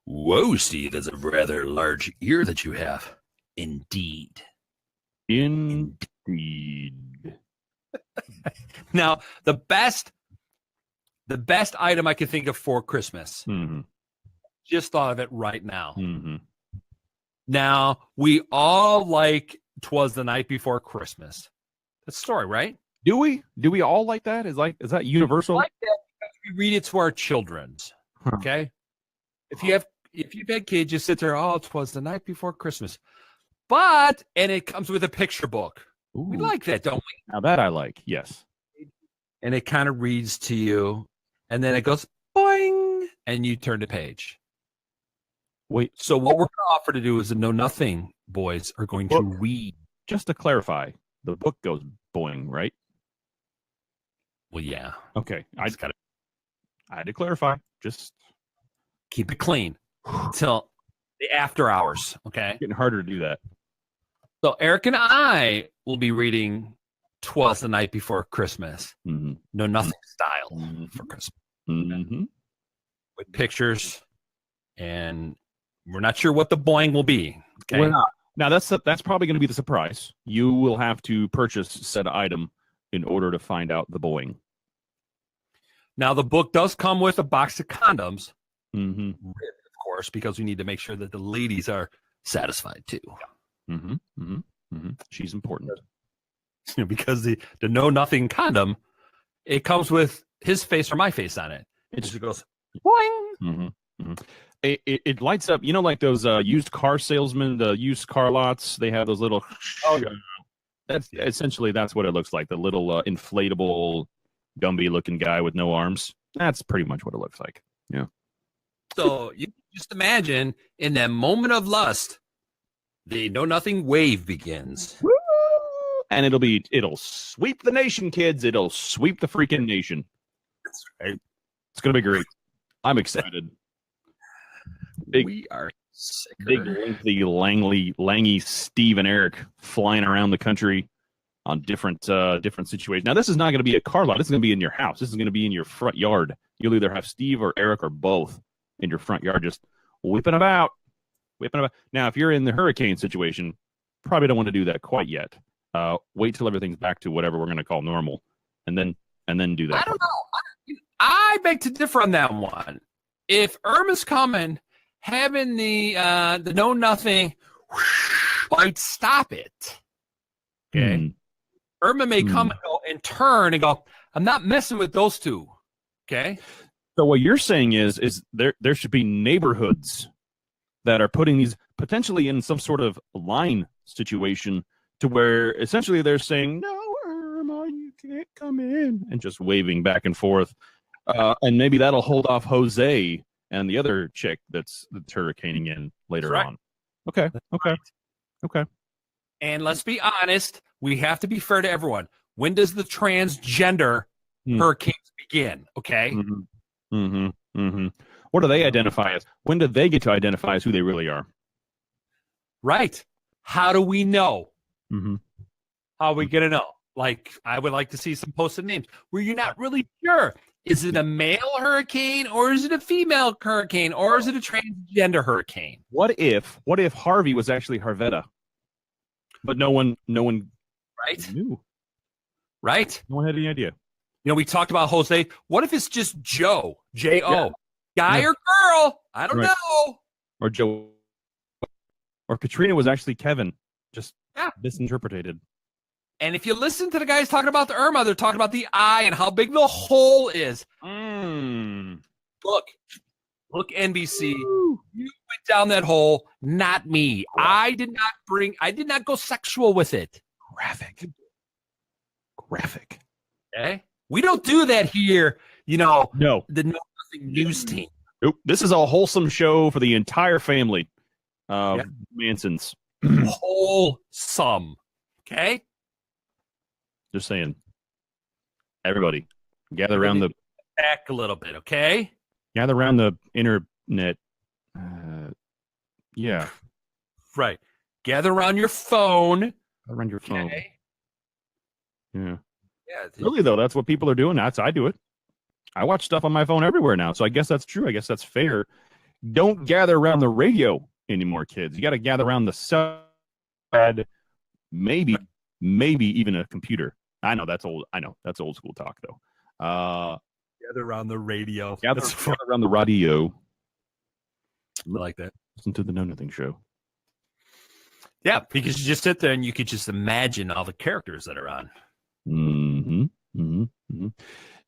whoa, Steve, that's a rather large ear that you have. Indeed. Indeed. Now, the best item I could think of for Christmas. Mm-hmm. Just thought of it right now. Mm-hmm. Now, we all like 'Twas the Night Before Christmas. That's the story, right? Do we? Do we all like that? Is that universal? We like that because we read it to our children. Huh. Okay? If you've had kids, you sit there, oh, 'twas the night before Christmas. And it comes with a picture book. Ooh. We like that, don't we? Now that I like, yes. And it kind of reads to you, and then it goes boing, and you turn the page. Wait, So what we're going to offer to do is the Know Nothing boys are going to read. just to clarify, the book goes boing, right? Well, yeah. Okay, I Just gotta had to clarify. Just keep it clean till the after hours. Okay. getting harder to do that. So Eric and I will be reading 'Twas the Night Before Christmas. Mm-hmm. Know Nothing style Mm-hmm. for Christmas. Mm-hmm. With pictures, and we're not sure what the boing will be. Okay. We're not. Now that's probably going to be the surprise. You will have to purchase said item in order to find out the boing. Now the book does come with a box of condoms, Mm-hmm. of course, because we need to make sure that the ladies are satisfied too. Mm-hmm. Mm-hmm. Mm-hmm. She's important. Because the Know Nothing condom, it comes with his face or my face on it. It just goes boing. Mm-hmm. Mm-hmm. It lights up, like those used car salesmen, the used car lots. They have those little. Oh, yeah. That's what it looks like. The little inflatable, Gumby-looking guy with no arms. That's pretty much what it looks like. Yeah. So you just imagine in that moment of lust, the Know Nothing wave begins. Woo! And it'll sweep the nation, kids. It'll sweep the freaking nation. That's right. It's gonna be great. I'm excited. We are sick. Big, lengthy, Langy, Steve, and Eric flying around the country on different situations. Now, this is not going to be a car lot. This is going to be in your house. This is going to be in your front yard. You'll either have Steve or Eric or both in your front yard, just whipping about. Now, if you're in the hurricane situation, probably don't want to do that quite yet. Wait till everything's back to whatever we're going to call normal, and then do that. I don't know. I beg to differ on that one. If Irma's coming, having the Know Nothing might stop it. Okay. Irma may come and go and turn and go, I'm not messing with those two. Okay. So what you're saying is there should be neighborhoods that are putting these potentially in some sort of line situation to where essentially they're saying, no, Irma, you can't come in, and just waving back and forth. And maybe that'll hold off Jose and the other chick that's hurricaning in later on. Okay. And let's be honest, we have to be fair to everyone. When does the transgender hurricanes begin? Okay. Mm-hmm. Mm-hmm. Mm-hmm. What do they identify as? When do they get to identify as who they really are? Right. How do we know? Mm-hmm. How are we going to know? Like, I would like to see some posted names where you're not really sure. Is it a male hurricane or is it a female hurricane or is it a transgender hurricane? What if Harvey was actually Harvetta? But no one Right? knew. Right? No one had any idea. We talked about Jose. What if it's just Joe? J-O. Yeah. Guy Yeah. or girl? I don't know. Or Joe. Or Katrina was actually Kevin. Just misinterpreted. And if you listen to the guys talking about the Irma, they're talking about the eye and how big the hole is. Look, NBC. You went down that hole, not me. I did not go sexual with it. Graphic. Okay? We don't do that here, No. the Know Nothing news team. Nope. This is a wholesome show for the entire family. Mansons. Wholesome. Okay? Just saying. Everybody, gather around the back a little bit, okay? internet. Yeah. Right. Gather around your phone. Around your phone. Okay. Yeah. Yeah. Really though, that's what people are doing. I do it. I watch stuff on my phone everywhere now, so I guess that's true. I guess that's fair. Don't gather around the radio anymore, kids. You got to gather around the cell, maybe even a computer. I know that's old. I know that's old school talk though. Gather around the radio. Gather around the radio. I like that. Listen to the Know Nothing Show. Yeah, because you just sit there and you could just imagine all the characters that are on. Mm-hmm. Mm-hmm. Mm-hmm.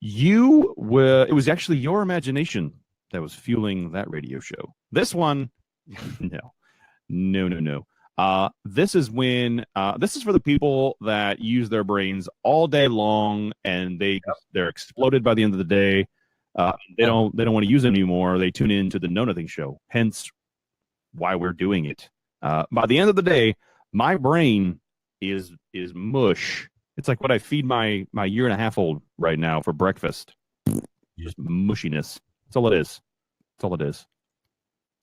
It was actually your imagination that was fueling that radio show. This one, no. This is when this is for the people that use their brains all day long and they're exploded by the end of the day. They don't want to use it anymore. They tune in to the Know Nothing Show. Hence why we're doing it. By the end of the day, my brain is mush. It's like what I feed my 1.5-year-old right now for breakfast. Just mushiness. That's all it is. That's all it is.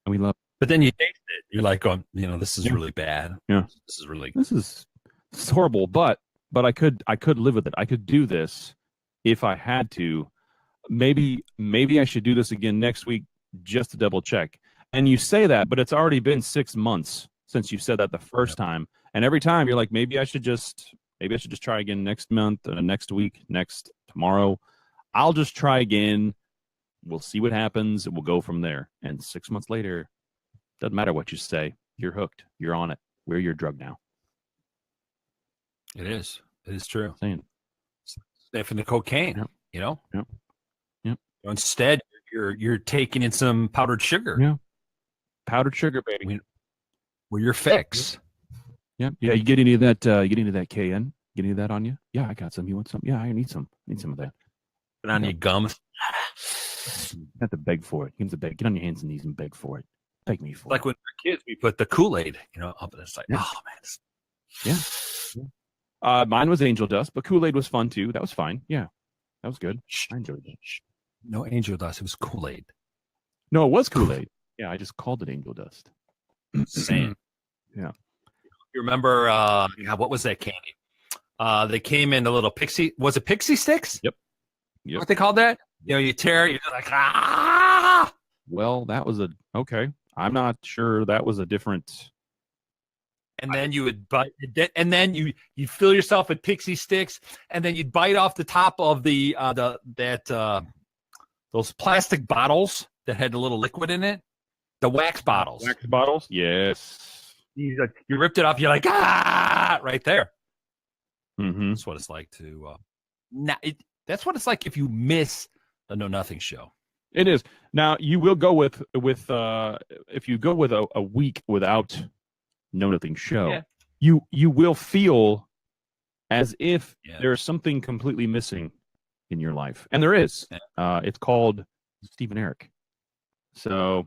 And we love it. But then you taste it. You're like, going, this is really bad. Yeah. This is horrible, but I could live with it. I could do this if I had to. Maybe I should do this again next week just to double check. And you say that, but it's already been 6 months since you said that the first time. And every time you're like, maybe I should just try again next month, next week, tomorrow. I'll just try again. We'll see what happens. We'll go from there. And 6 months later, doesn't matter what you say. You're hooked. You're on it. We're your drug now. It is. It is true. Saying. Sniffing the cocaine, Yep. Instead, you're taking in some powdered sugar. Yeah. Powdered sugar, baby. Well, your fix. Yeah. You get any of that? You get any of that KN? Get any of that on you? Yeah, I got some. You want some? Yeah, I need some. I need some of that. Put on your gums. You have to beg for it. You have to beg. Get on your hands and knees and beg for it. Beg me for like it. when we were kids, we put the Kool-Aid, up, and it's like, oh man. Yeah. Mine was angel dust, but Kool-Aid was fun too. That was fine. Yeah, that was good. I enjoyed it. No angel dust. It was Kool-Aid. No, it was Kool-Aid. Yeah, I just called it angel dust. Same. Yeah. You remember? What was that candy? They came in a little pixie. Was it pixie sticks? Yep. What they called that? You tear it. You're like, ah. Well, that was okay. I'm not sure that was a different. And then you would bite, and then you fill yourself with pixie sticks, and then you'd bite off the top of those plastic bottles that had a little liquid in it, the wax bottles. Wax bottles, yes. You ripped it off. You're like, ah, right there. Mm-hmm. That's what it's like to. That's what it's like if you miss the Know Nothing Show. It is. Now you will go with if you go with a week without Know Nothing Show, you will feel as if there's something completely missing in your life, and there is. It's called Steve and Eric. So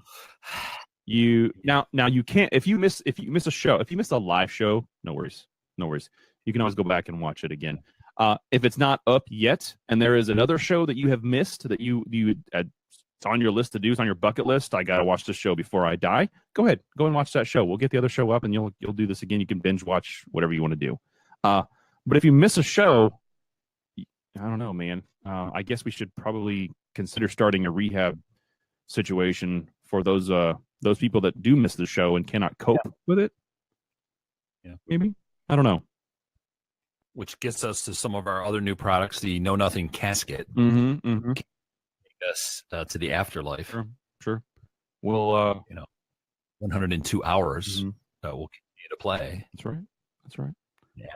you can't if you miss a show, if you miss a live show, no worries. You can always go back and watch it again. If it's not up yet, and there is another show that you have missed that you it's on your list to do, it's on your bucket list. I gotta watch this show before I die. Go ahead, go and watch that show. We'll get the other show up, and you'll do this again. You can binge watch whatever you want to do. But if you miss a show, I don't know, man. I guess we should probably consider starting a rehab situation for those people that do miss the show and cannot cope with it. Yeah, maybe. I don't know. Which gets us to some of our other new products, the Know Nothing casket. Mm-hmm. Mm-hmm. Take us to the afterlife. Sure. We'll 102 hours that will continue to play. That's right. Yeah.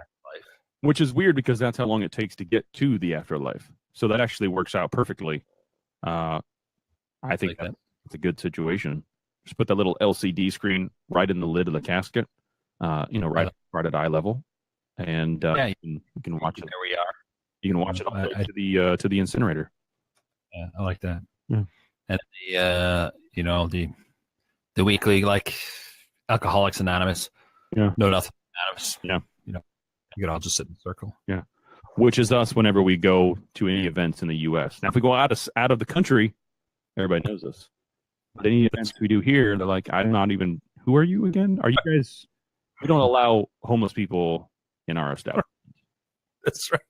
Which is weird because that's how long it takes to get to the afterlife. So that actually works out perfectly. I think that's a good situation. Just put that little LCD screen right in the lid of the casket, right at eye level, and you can watch it. There we are. You can watch it all the way to the incinerator. Yeah, I like that. Yeah. And the weekly Alcoholics Anonymous. Yeah. Know Nothing Anonymous. Yeah. You could all just sit in a circle. Yeah. Which is us whenever we go to any events in the U.S. Now, if we go out of the country, everybody knows us. But any events we do here, they're like, I'm not even, Who are you again? Are you guys? We don't allow homeless people in our establishment. That's right.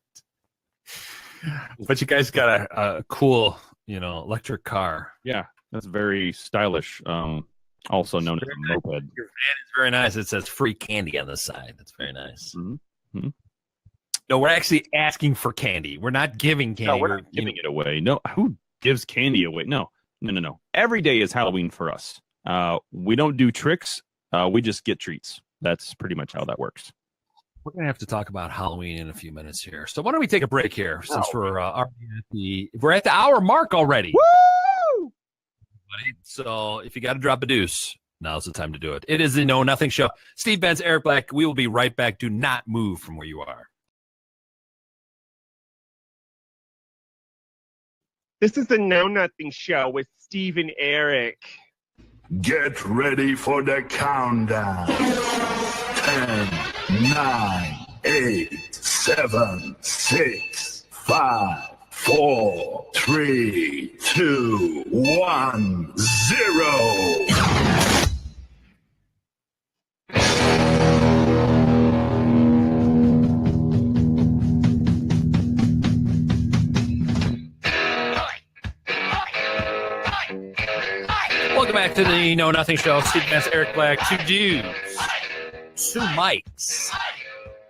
But you guys got a cool, electric car. Yeah, that's very stylish. Also known as a moped. Your van is very nice. It says free candy on the side. That's very nice. Mm-hmm. No, we're actually asking for candy. We're not giving candy. No, we're not giving it away. No, who gives candy away? No. Every day is Halloween for us. We don't do tricks. We just get treats. That's pretty much how that works. We're going to have to talk about Halloween in a few minutes here. So why don't we take a break here since we're at the hour mark already. Woo! So if you got to drop a deuce, now's the time to do it. It is the Know Nothing Show. Steve Benz, Eric Black. We will be right back. Do not move from where you are. This is the Know Nothing Show with Steve and Eric. Get ready for the countdown. 10, 9, 8, 7, 6, 5, 4, 3, 2, 1, 0. Welcome back to the Know Nothing Show. Steve Benz, Eric Black, two dudes, two mics,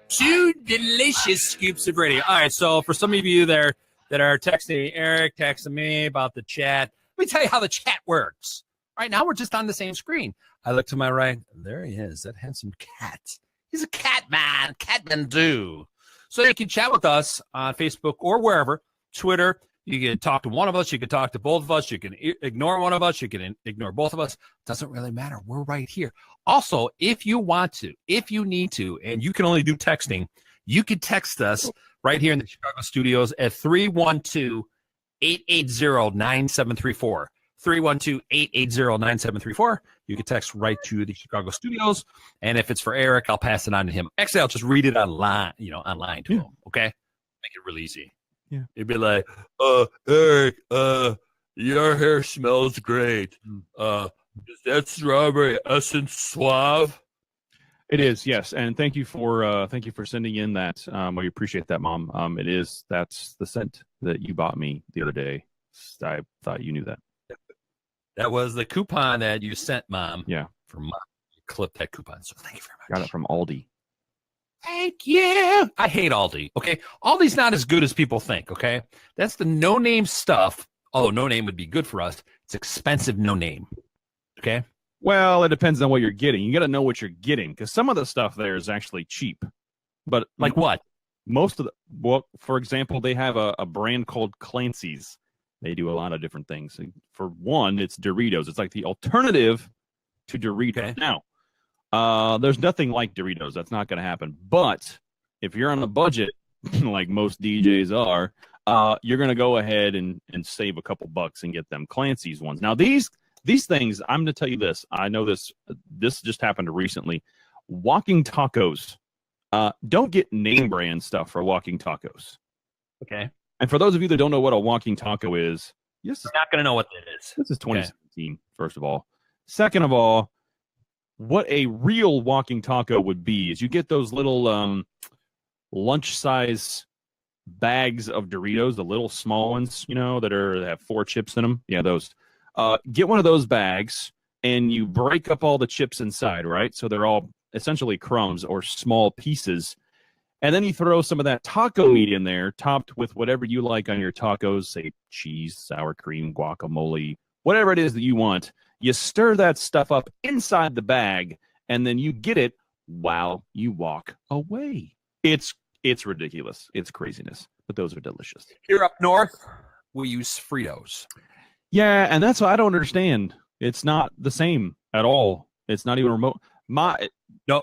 two delicious scoops of radio. All right, so for some of you that are texting Eric, texting me about the chat, let me tell you how the chat works. Right now, we're just on the same screen. I look to my right. There he is, that handsome cat. He's a cat man, Catmandu. So you can chat with us on Facebook or wherever, Twitter. You can talk to one of us. You can talk to both of us. You can ignore one of us. You can ignore both of us. Doesn't really matter. We're right here. Also, if you want to, if you need to, and you can only do texting, you can text us right here in the Chicago studios at 312-880-9734. 312-880-9734. You can text right to the Chicago studios. And if it's for Eric, I'll pass it on to him. Actually, I'll just read it online to him. Okay? Make it real easy. Yeah. It'd be like, Eric, your hair smells great. Is that strawberry essence suave? It is, yes. And thank you for sending in that. We appreciate that, Mom. That's the scent that you bought me the other day. I thought you knew that. That was the coupon that you sent, Mom. Yeah. From Mom. You clipped that coupon. So thank you very much. Got it from Aldi. Thank you. I hate Aldi. Okay. Aldi's not as good as people think. Okay. That's the no name stuff. Although no name would be good for us. It's expensive no name. Okay. Well, it depends on what you're getting. You got to know what you're getting because some of the stuff there is actually cheap. But like what? Most of for example, they have a brand called Clancy's. They do a lot of different things. For one, it's Doritos. It's like the alternative to Doritos. Okay. Now, there's nothing like Doritos. That's not going to happen. But if you're on a budget, like most DJs are, you're going to go ahead and save a couple bucks and get them Clancy's ones. Now, these things, I'm going to tell you this. I know this just happened recently. Walking Tacos. Don't get name brand stuff for Walking Tacos. Okay. And for those of you that don't know what a walking taco is, you're not going to know what that is. This is 2017, first of all. Second of all, what a real walking taco would be is you get those little lunch-size bags of Doritos, the little small ones, that have 4 chips in them. Yeah, those. Get one of those bags, and you break up all the chips inside, right? So they're all essentially crumbs or small pieces. And then you throw some of that taco meat in there, topped with whatever you like on your tacos, say cheese, sour cream, guacamole, whatever it is that you want. You stir that stuff up inside the bag, and then you get it while you walk away. It's ridiculous. It's craziness, but those are delicious. Here up north, we use Fritos. Yeah, and that's what I don't understand. It's not the same at all. It's not even remote. No.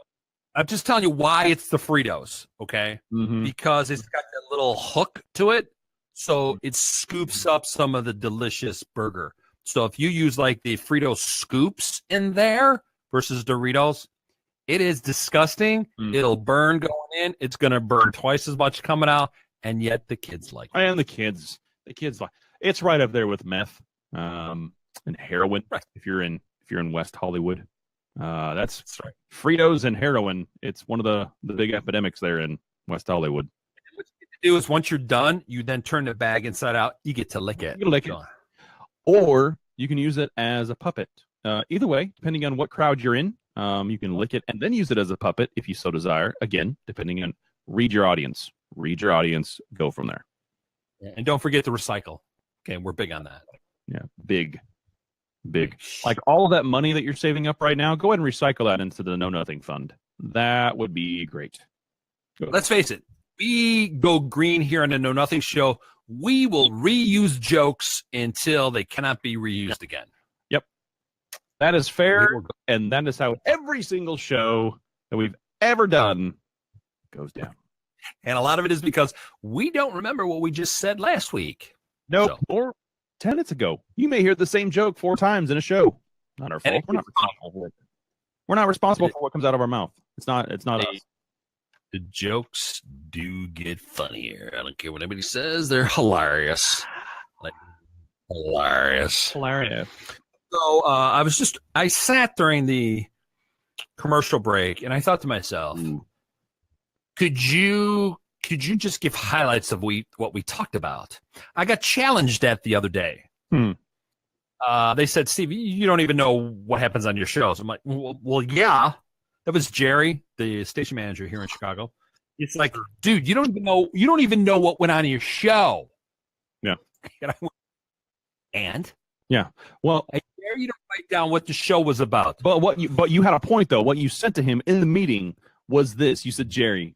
I'm just telling you why it's the Fritos, okay? Mm-hmm. Because it's got that little hook to it, so it scoops up some of the delicious burger. So if you use like the Frito scoops in there versus Doritos, it is disgusting. It'll burn going in. It's going to burn twice as much coming out, and yet the kids like it. And the kids like it's right up there with meth and heroin. Right. If you're in West Hollywood. That's right. Fritos and heroin. It's one of the big epidemics there in West Hollywood. What you get to do is once you're done, you then turn the bag inside out. You get to lick it. You can lick it. Or you can use it as a puppet. Either way, depending on what crowd you're in, you can lick it and then use it as a puppet if you so desire. Again, depending on read your audience. Read your audience. Go from there. And don't forget to recycle. Okay, we're big on that. Yeah, big. Like all of that money that you're saving up right now, go ahead and recycle that into the Know Nothing Fund. That would be great. Let's face it. We go green here on the Know Nothing Show. We will reuse jokes until they cannot be reused again. Yep. That is fair, and that is how every single show that we've ever done goes down. And a lot of it is because we don't remember what we just said last week. Nope. So. Or 10 minutes ago. You may hear the same joke 4 times in a show. Not our fault. We're not responsible for it. We're not responsible for what comes out of our mouth. It's not us. The jokes do get funnier. I don't care what anybody says. They're hilarious. Hilarious. So I sat during the commercial break and I thought to myself, could you just give highlights of what we talked about? I got challenged that the other day. They said, Steve, you don't even know what happens on your shows. I'm like, well, yeah. That was Jerry, the station manager here in Chicago. It's like, dude, you don't even know what went on in your show. Yeah. And yeah. Well, I dare you to write down what the show was about. But you had a point though. What you said to him in the meeting was this. You said, Jerry,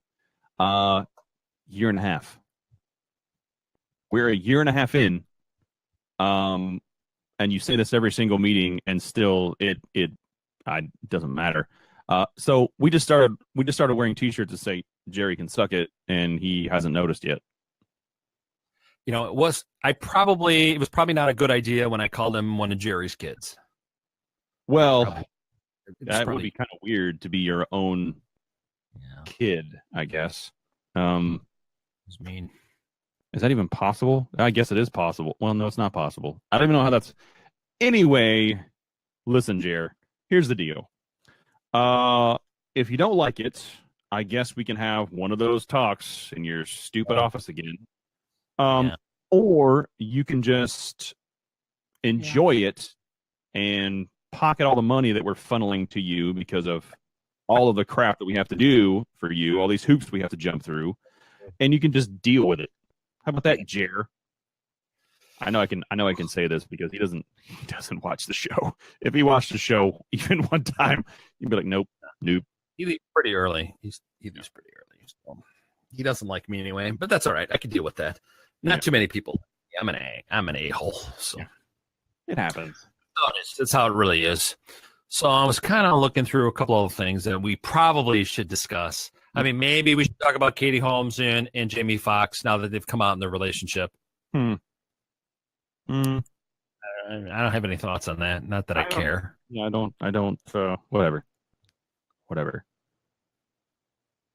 year and a half. We're a year and a half in. And you say this every single meeting, and still it doesn't matter. So we just started wearing T-shirts to say Jerry can suck it, and he hasn't noticed yet. You know, it was probably not a good idea when I called him one of Jerry's kids. Well, that would be kind of weird to be your own kid, I guess. It's mean. Is that even possible? I guess it is possible. Well, no, it's not possible. I don't even know how that's. Anyway, listen, Jer. Here's the deal. If you don't like it, I guess we can have one of those talks in your stupid office again. Or you can just enjoy it and pocket all the money that we're funneling to you because of all of the crap that we have to do for you, all these hoops we have to jump through, and you can just deal with it. How about that, Jer? I know I can say this because he doesn't watch the show. If he watched the show even one time, he'd be like, nope. He leaves pretty early. He leaves pretty early. So he doesn't like me anyway, but that's all right. I can deal with that. Not too many people. I'm an a-hole. So it happens. That's how it really is. So I was kind of looking through a couple of things that we probably should discuss. I mean, maybe we should talk about Katie Holmes and Jamie Foxx now that they've come out in their relationship. I don't have any thoughts on that. Not that I care. Yeah, I don't. Whatever.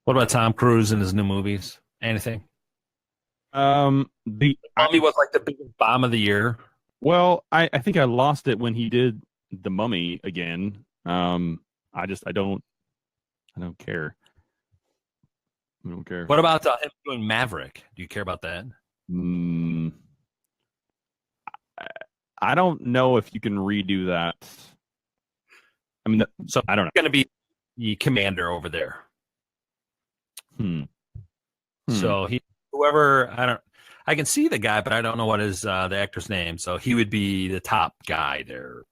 What about Tom Cruise and his new movies? Anything? The Mummy was like the biggest bomb of the year. Well, I think I lost it when he did The Mummy again. I don't care. I don't care. What about him doing Maverick? Do you care about that? I don't know if you can redo that. I mean, so I don't know. Going to be the commander over there. So I can see the guy, but I don't know what is the actor's name. So he would be the top guy, their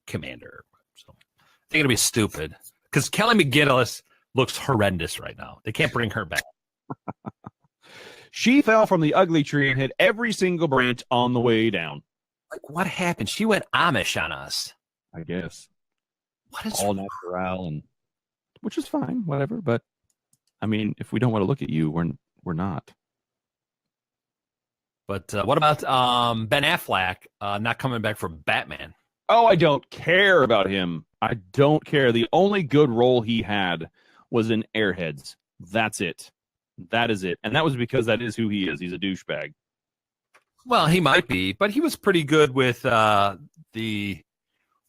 commander. So I think it'll be stupid because Kelly McGillis looks horrendous right now. They can't bring her back. She fell from the ugly tree and hit every single branch on the way down. Like, what happened? She went Amish on us. I guess. What is all natural, and which is fine, whatever. But I mean, if we don't want to look at you, we're not. But what about Ben Affleck not coming back for Batman? Oh, I don't care about him. I don't care. The only good role he had was in Airheads. That's it. That is it. And that was because that is who he is. He's a douchebag. Well, he might be, but he was pretty good with what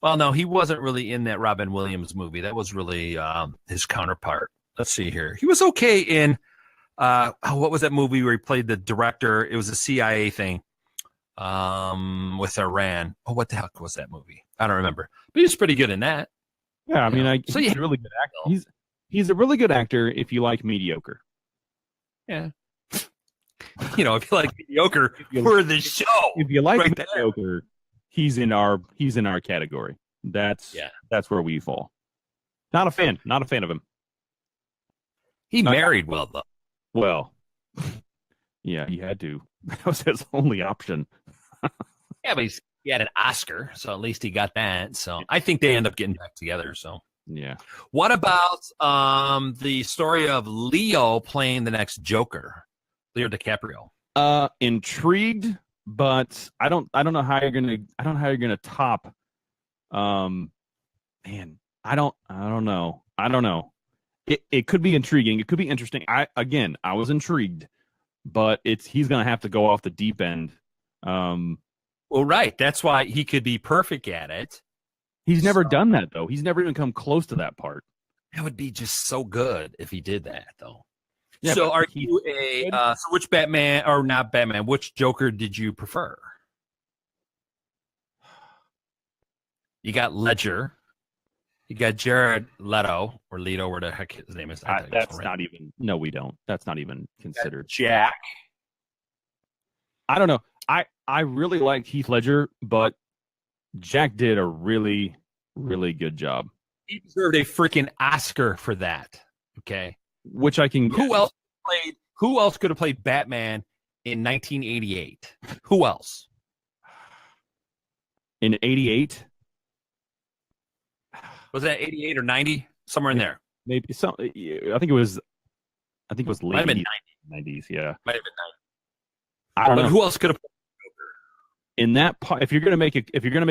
Well, no, he wasn't really in that Robin Williams movie. That was really his counterpart. Let's see here. He was okay in what was that movie where he played the director? It was a CIA thing with Iran. Oh, what the heck was that movie? I don't remember. But he was pretty good in that. Yeah, I mean, he's a really good actor. He's a really good actor if you like mediocre. Yeah. If you like mediocre for the show. If you like right mediocre, he's in our category. That's where we fall. Not a fan of him. He married well though. Well, yeah, he had to. That was his only option. Yeah, but he had an Oscar, so at least he got that. So I think they end up getting back together. So yeah. What about the story of Leo playing the next Joker, Leo DiCaprio? Intrigued, but I don't know how you're gonna top. Man, I don't know. It could be intriguing. It could be interesting. I was intrigued, but he's gonna have to go off the deep end. Well, right. That's why he could be perfect at it. He's never done that though. He's never even come close to that part. That would be just so good if he did that, though. Yeah, so, are you so which Batman or not Batman? Which Joker did you prefer? You got Ledger. You got Jared Leto or Leto, where the heck his name is. That's not even. No, we don't. That's not even considered. Jack. I don't know. I really like Heath Ledger, but Jack did a really, really good job. He deserved a freaking Oscar for that. Okay. Which I can. Who else could have played Batman in 1988? Who else? In 88? Was that 88 or 90? Somewhere in there. Maybe some. I think it was late Might have been 90s. Yeah. Might have been 90. I don't know. Who else could have played Joker? In that part, if you're gonna make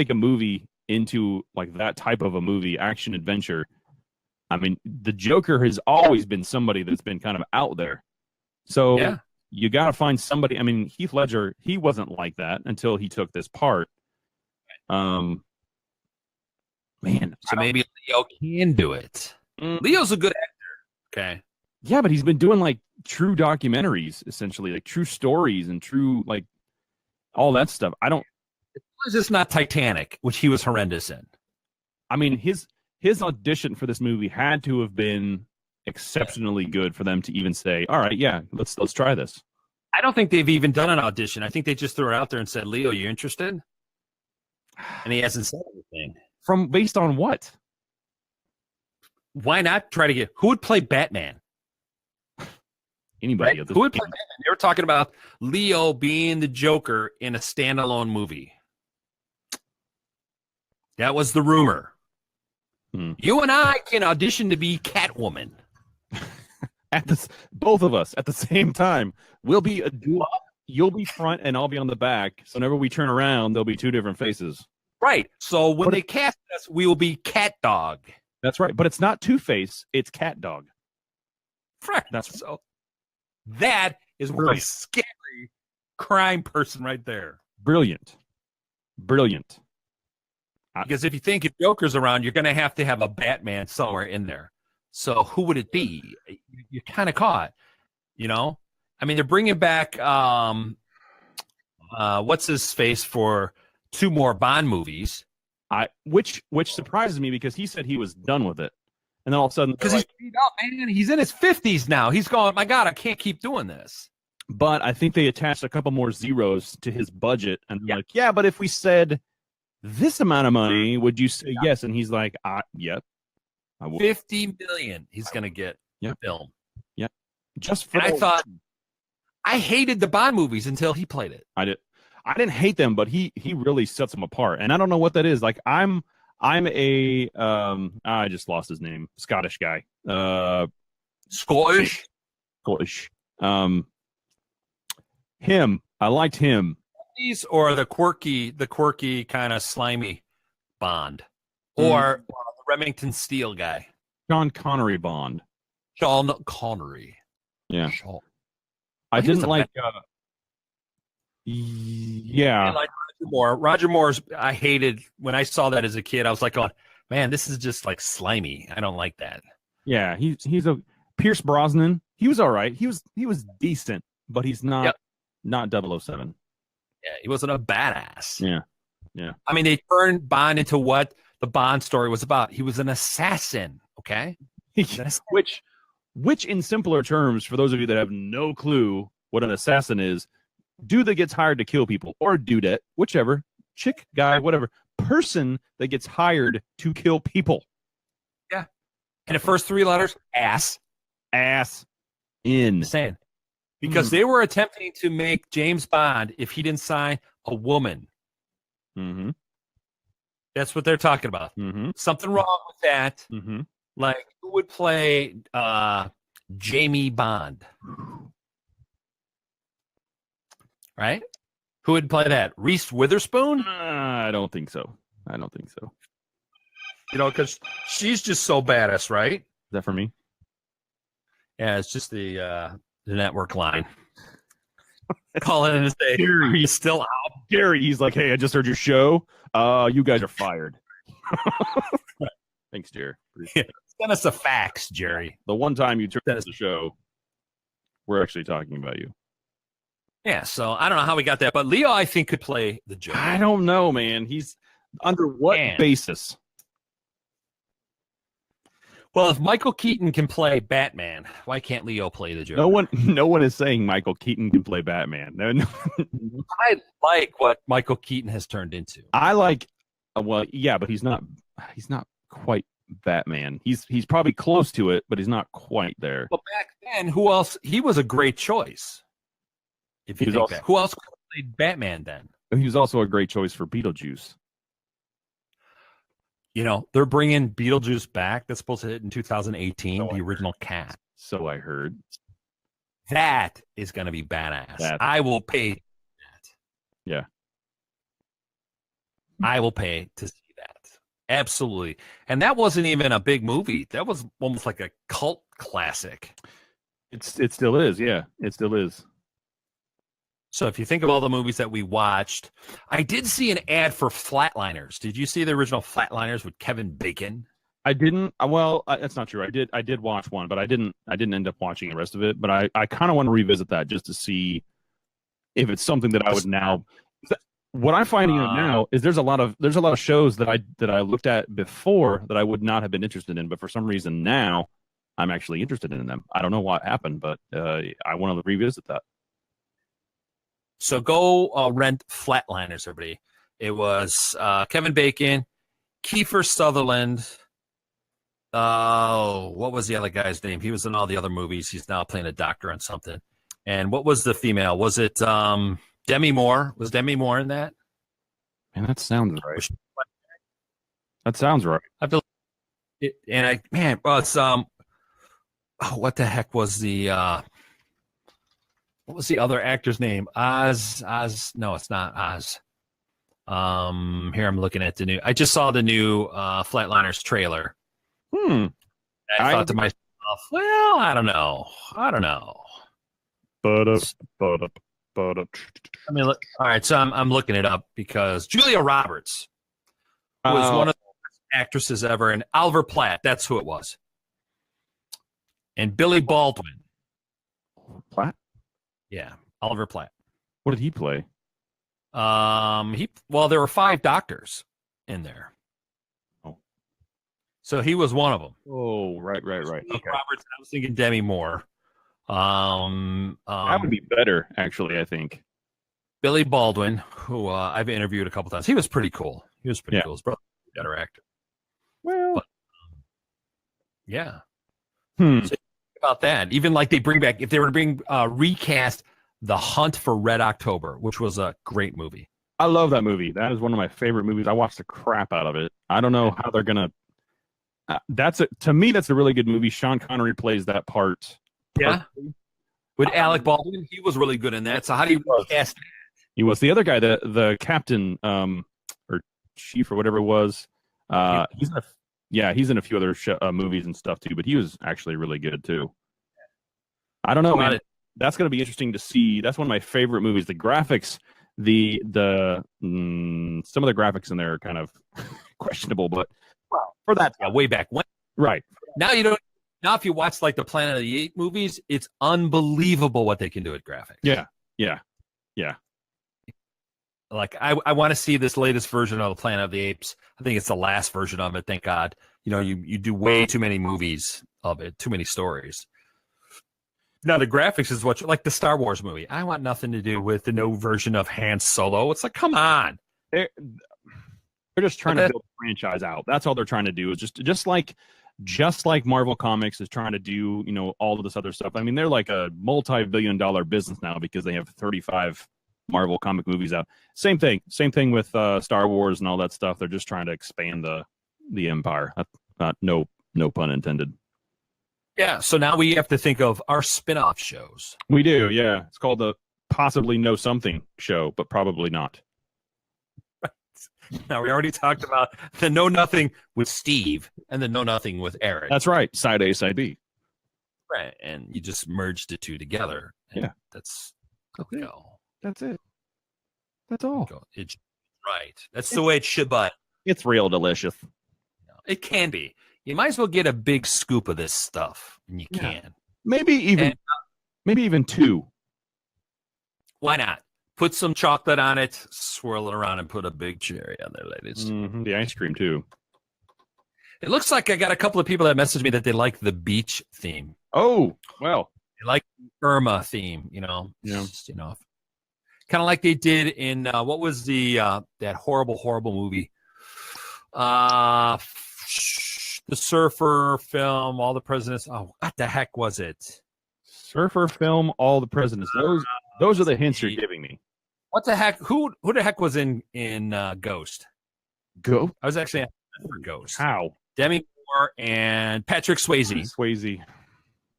a movie into like that type of a movie, action adventure, I mean, the Joker has always been somebody that's been kind of out there. So you got to find somebody. I mean, Heath Ledger, he wasn't like that until he took this part. Man, so maybe Leo can do it. Leo's a good actor. Okay. Yeah, but he's been doing like true documentaries, essentially, like true stories and true like all that stuff. It's just not Titanic, which he was horrendous in. I mean, his audition for this movie had to have been exceptionally good for them to even say, "All right, yeah, let's try this." I don't think they've even done an audition. I think they just threw it out there and said, "Leo, you interested?" And he hasn't said anything. Based on what? Why not try to get who would play Batman? Anybody? Right? Who would play Batman? They were talking about Leo being the Joker in a standalone movie. That was the rumor. You and I can audition to be Catwoman. Both of us at the same time. We'll be a duo. You'll be front and I'll be on the back. So whenever we turn around, there'll be two different faces. Right. So when they cast us, we will be Cat Dog. That's right. But it's not Two-Face. It's Cat Dog. Right. So that is a scary crime person right there. Brilliant. Because if you think if Joker's around, you're going to have a Batman somewhere in there. So who would it be? You're kind of caught, I mean, they're bringing back what's his face for 2 more Bond movies. Which surprises me because he said he was done with it, and then all of a sudden, because he's beat up, man. He's in his 50s now. He's going, my God, I can't keep doing this. But I think they attached a couple more zeros to his budget, and like, but if we said this amount of money, would you say yes? And he's like, yep. $50 million he's going to get film. Yeah. Just for I hated the Bond movies until he played it. I didn't hate them, but he really sets them apart. And I don't know what that is. Like I'm a I just lost his name. Scottish guy. Scottish. Him. I liked him. These or the quirky kind of slimy Bond. Or the Remington Steele guy. Sean Connery Bond. Sean Connery. Yeah. Sean. I didn't like. I like Roger Moore. Roger Moore's. I hated when I saw that as a kid. I was like, "Oh, man, this is just like slimy. I don't like that." Yeah, he's a Pierce Brosnan. He was all right. He was decent, but he's not not 007. Yeah, he wasn't a badass. Yeah. I mean, they turned Bond into what the Bond story was about. He was an assassin. Okay. Which in simpler terms, for those of you that have no clue what an assassin is, dude that gets hired to kill people, or dudette, whichever, chick, guy, whatever, person that gets hired to kill people. Yeah. And the first 3 letters, ass. Ass in. Just saying. Because they were attempting to make James Bond, if he didn't sign, a woman. Mm-hmm. That's what they're talking about. Mm-hmm. Something wrong with that. Mm-hmm. Like, who would play Jamie Bond? Right? Who would play that? Reese Witherspoon? I don't think so. You know, because she's just so badass, right? Is that for me? Yeah, it's just the network line. Call it in and say, are you still out? Gary, he's like, hey, I just heard your show. You guys are fired. Thanks, Jerry. Send us a fax, Jerry. The one time you turned the show, we're actually talking about you. Yeah, so I don't know how we got that, but Leo, I think, could play the Joker. I don't know, man. He's under what basis? Well, if Michael Keaton can play Batman, why can't Leo play the Joker? No one is saying Michael Keaton can play Batman. No. I like what Michael Keaton has turned into. I like, well, yeah, but he's not quite Batman. He's probably close to it, but he's not quite there. But back then, who else? He was a great choice. If you think that, who else could have played Batman then? He was also a great choice for Beetlejuice. You know, they're bringing Beetlejuice back. That's supposed to hit in 2018, the original cast. So I heard. That is going to be badass. I will pay that. Yeah. I will pay to see that. Absolutely. And that wasn't even a big movie. That was almost like a cult classic. It still is. Yeah, it still is. So if you think of all the movies that we watched, I did see an ad for Flatliners. Did you see the original Flatliners with Kevin Bacon? I didn't. Well, that's not true. I did watch one, but I didn't end up watching the rest of it. But I kind of want to revisit that just to see if it's something that I would now. What I'm finding out now is there's a lot of shows that I looked at before that I would not have been interested in, but for some reason now I'm actually interested in them. I don't know what happened, but I want to revisit that. So go rent Flatliners, everybody. It was Kevin Bacon, Kiefer Sutherland. What was the other guy's name? He was in all the other movies. He's now playing a doctor on something. And what was the female? Was it Demi Moore? Was Demi Moore in that? Man, that sounds right. That sounds right. It's what the heck was the what was the other actor's name? Oz. No, it's not Oz. Here I'm looking at I just saw the new Flatliners trailer. I thought to myself, well, I don't know. But I mean, look, all right. So I'm looking it up because Julia Roberts was one of the best actresses ever, and Oliver Platt. That's who it was. And Billy Baldwin. Platt? Yeah, Oliver Platt. What did he play? There were 5 doctors in there. Oh, so he was one of them. Oh, right. Okay. Roberts. I was thinking Demi Moore. That would be better, actually. I think Billy Baldwin, who I've interviewed a couple times. He was pretty cool. His brother, better actor. Well, yeah. So about that. Even like they bring back, if they were to bring recast The Hunt for Red October, which was a great movie. I love that movie. That is one of my favorite movies. I watched the crap out of it. I don't know how they're gonna. To me, that's a really good movie. Sean Connery plays that part. Yeah. With Alec Baldwin, he was really good in that. So how do you recast? He was the other guy, the captain, or chief, or whatever it was. He's in a few other movies and stuff too. But he was actually really good too. I don't know, man. That's going to be interesting to see. That's one of my favorite movies. The graphics some of the graphics in there are kind of questionable, but for that, way back when. right? Now you don't. Now, if you watch like the Planet of the Apes movies, it's unbelievable what they can do with graphics. Yeah. Like I want to see this latest version of the Planet of the Apes. I think it's the last version of it. Thank God. You do way too many movies of it, too many stories. Now the graphics is what like the Star Wars movie. I want nothing to do with the new version of Han Solo. It's like, come on. They're just trying to build the franchise out. That's all they're trying to do. Is just like Marvel Comics is trying to do, all of this other stuff. I mean, they're like a multi-billion-dollar business now because they have 35 Marvel comic movies out. Same thing with Star Wars and all that stuff. They're just trying to expand the empire. No pun intended. Yeah. So now we have to think of our spin-off shows. We do. Yeah. It's called the Possibly Know Something show, but probably not. Now, we already talked about the Know Nothing with Steve and the Know Nothing with Eric. That's right. Side A, side B. Right. And you just merged the two together. Yeah. That's it. That's it. That's all. It's right. That's the way it should be. It's real delicious. It can be. You might as well get a big scoop of this stuff, and you can. Maybe even two. Why not? Put some chocolate on it, swirl it around, and put a big cherry on there, ladies. Mm-hmm. The ice cream, too. It looks like I got a couple of people that messaged me that they like the beach theme. Oh, well. They like Irma theme, Yeah. Just, kind of like they did in, what was that horrible movie? The surfer film, All the Presidents. Oh, what the heck was it? Surfer film, All the Presidents. Those are the hints you're giving me. What the heck? Who the heck was in Ghost? Go. I was actually for Ghost. How? Demi Moore and Patrick Swayze.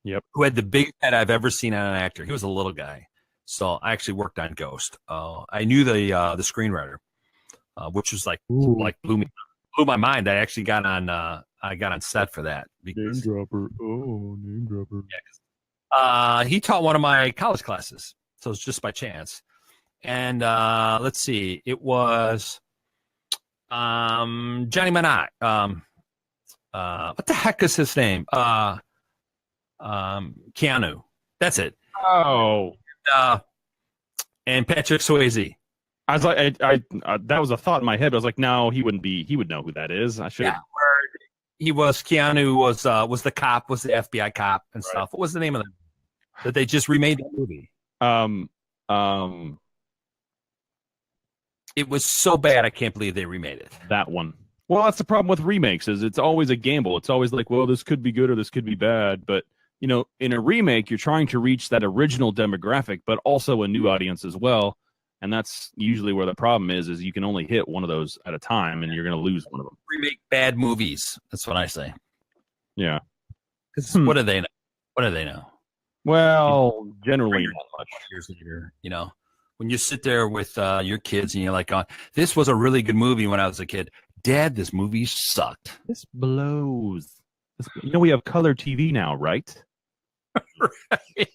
Yep. Who had the biggest head I've ever seen on an actor. He was a little guy. So I actually worked on Ghost. I knew the screenwriter, which was like blew my mind. I actually got on set for that. Name dropper. Oh, name dropper. Yeah, he taught one of my college classes. So it's just by chance. And let's see. It was Johnny Manat. What the heck is his name? Keanu. That's it. Oh. And Patrick Swayze. I was like, I that was a thought in my head. But I was like, no, he wouldn't be. He would know who that is. I should. Yeah, Keanu was the cop, was the FBI cop and stuff. What was the name of that they just remade the movie? It was so bad, I can't believe they remade it. That one. Well, that's the problem with remakes. Is it's always a gamble. It's always like, well, this could be good or this could be bad. But in a remake, you're trying to reach that original demographic, but also a new audience as well. And that's usually where the problem is you can only hit one of those at a time, and you're going to lose one of them. Remake bad movies. That's what I say. Yeah. Because what do they know? What do they know? Well, generally not much. Years later, when you sit there with your kids and you're like, this was a really good movie when I was a kid. Dad, this movie sucked. This blows. We have color TV now, right? Right.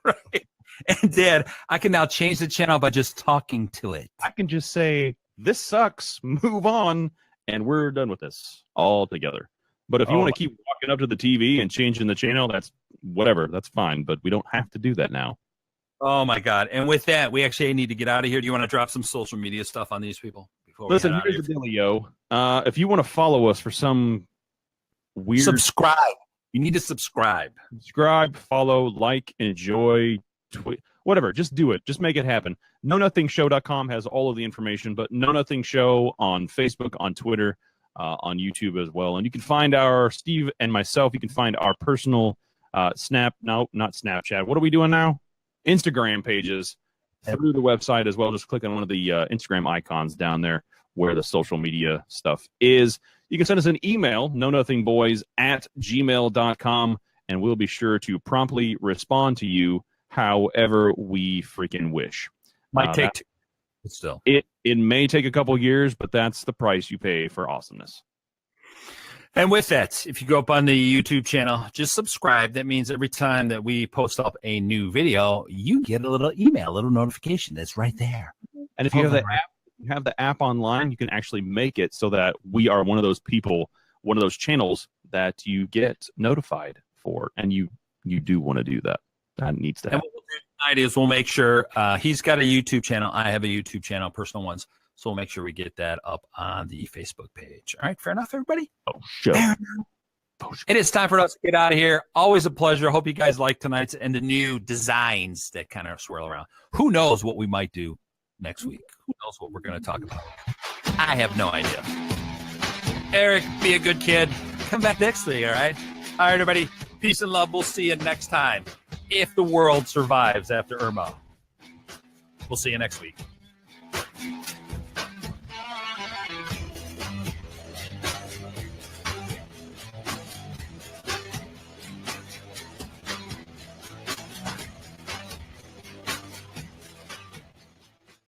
Right. And Dad, I can now change the channel by just talking to it. I can just say, this sucks, move on, and we're done with this all together. But if you want to keep walking up to the TV and changing the channel, that's whatever. That's fine. But we don't have to do that now. Oh, my God. And with that, we actually need to get out of here. Do you want to drop some social media stuff on these people? Listen, here's the dealio. If you want to follow us for some weird... Subscribe. You need to subscribe. Subscribe, follow, like, enjoy, tweet, whatever. Just do it. Just make it happen. KnowNothingShow.com has all of the information, but Know Nothing Show on Facebook, on Twitter, on YouTube as well. And you can find Steve and myself, you can find our personal not Snapchat. What are we doing now? Instagram pages through the website as well. Just click on one of the Instagram icons down there where the social media stuff is. You can send us an email, knownothingboys@gmail.com, and we'll be sure to promptly respond to you however we freaking wish. Might take but still. It may take a couple years, but that's the price you pay for awesomeness. And with that, if you go up on the YouTube channel, just subscribe. That means every time that we post up a new video, you get a little email, a little notification that's right there. And if you have the app online, you can actually make it so that we are one of those people, one of those channels that you get notified for, and you do want to do that. That needs to happen. And what we'll do tonight is we'll make sure he's got a YouTube channel. I have a YouTube channel, personal ones. So we'll make sure we get that up on the Facebook page. All right, fair enough, everybody? Oh, sure. It is time for us to get out of here. Always a pleasure. Hope you guys like tonight's and the new designs that kind of swirl around. Who knows what we might do next week? Who knows what we're going to talk about? I have no idea. Eric, be a good kid. Come back next week, all right? All right, everybody. Peace and love. We'll see you next time. If the world survives after Irma. We'll see you next week.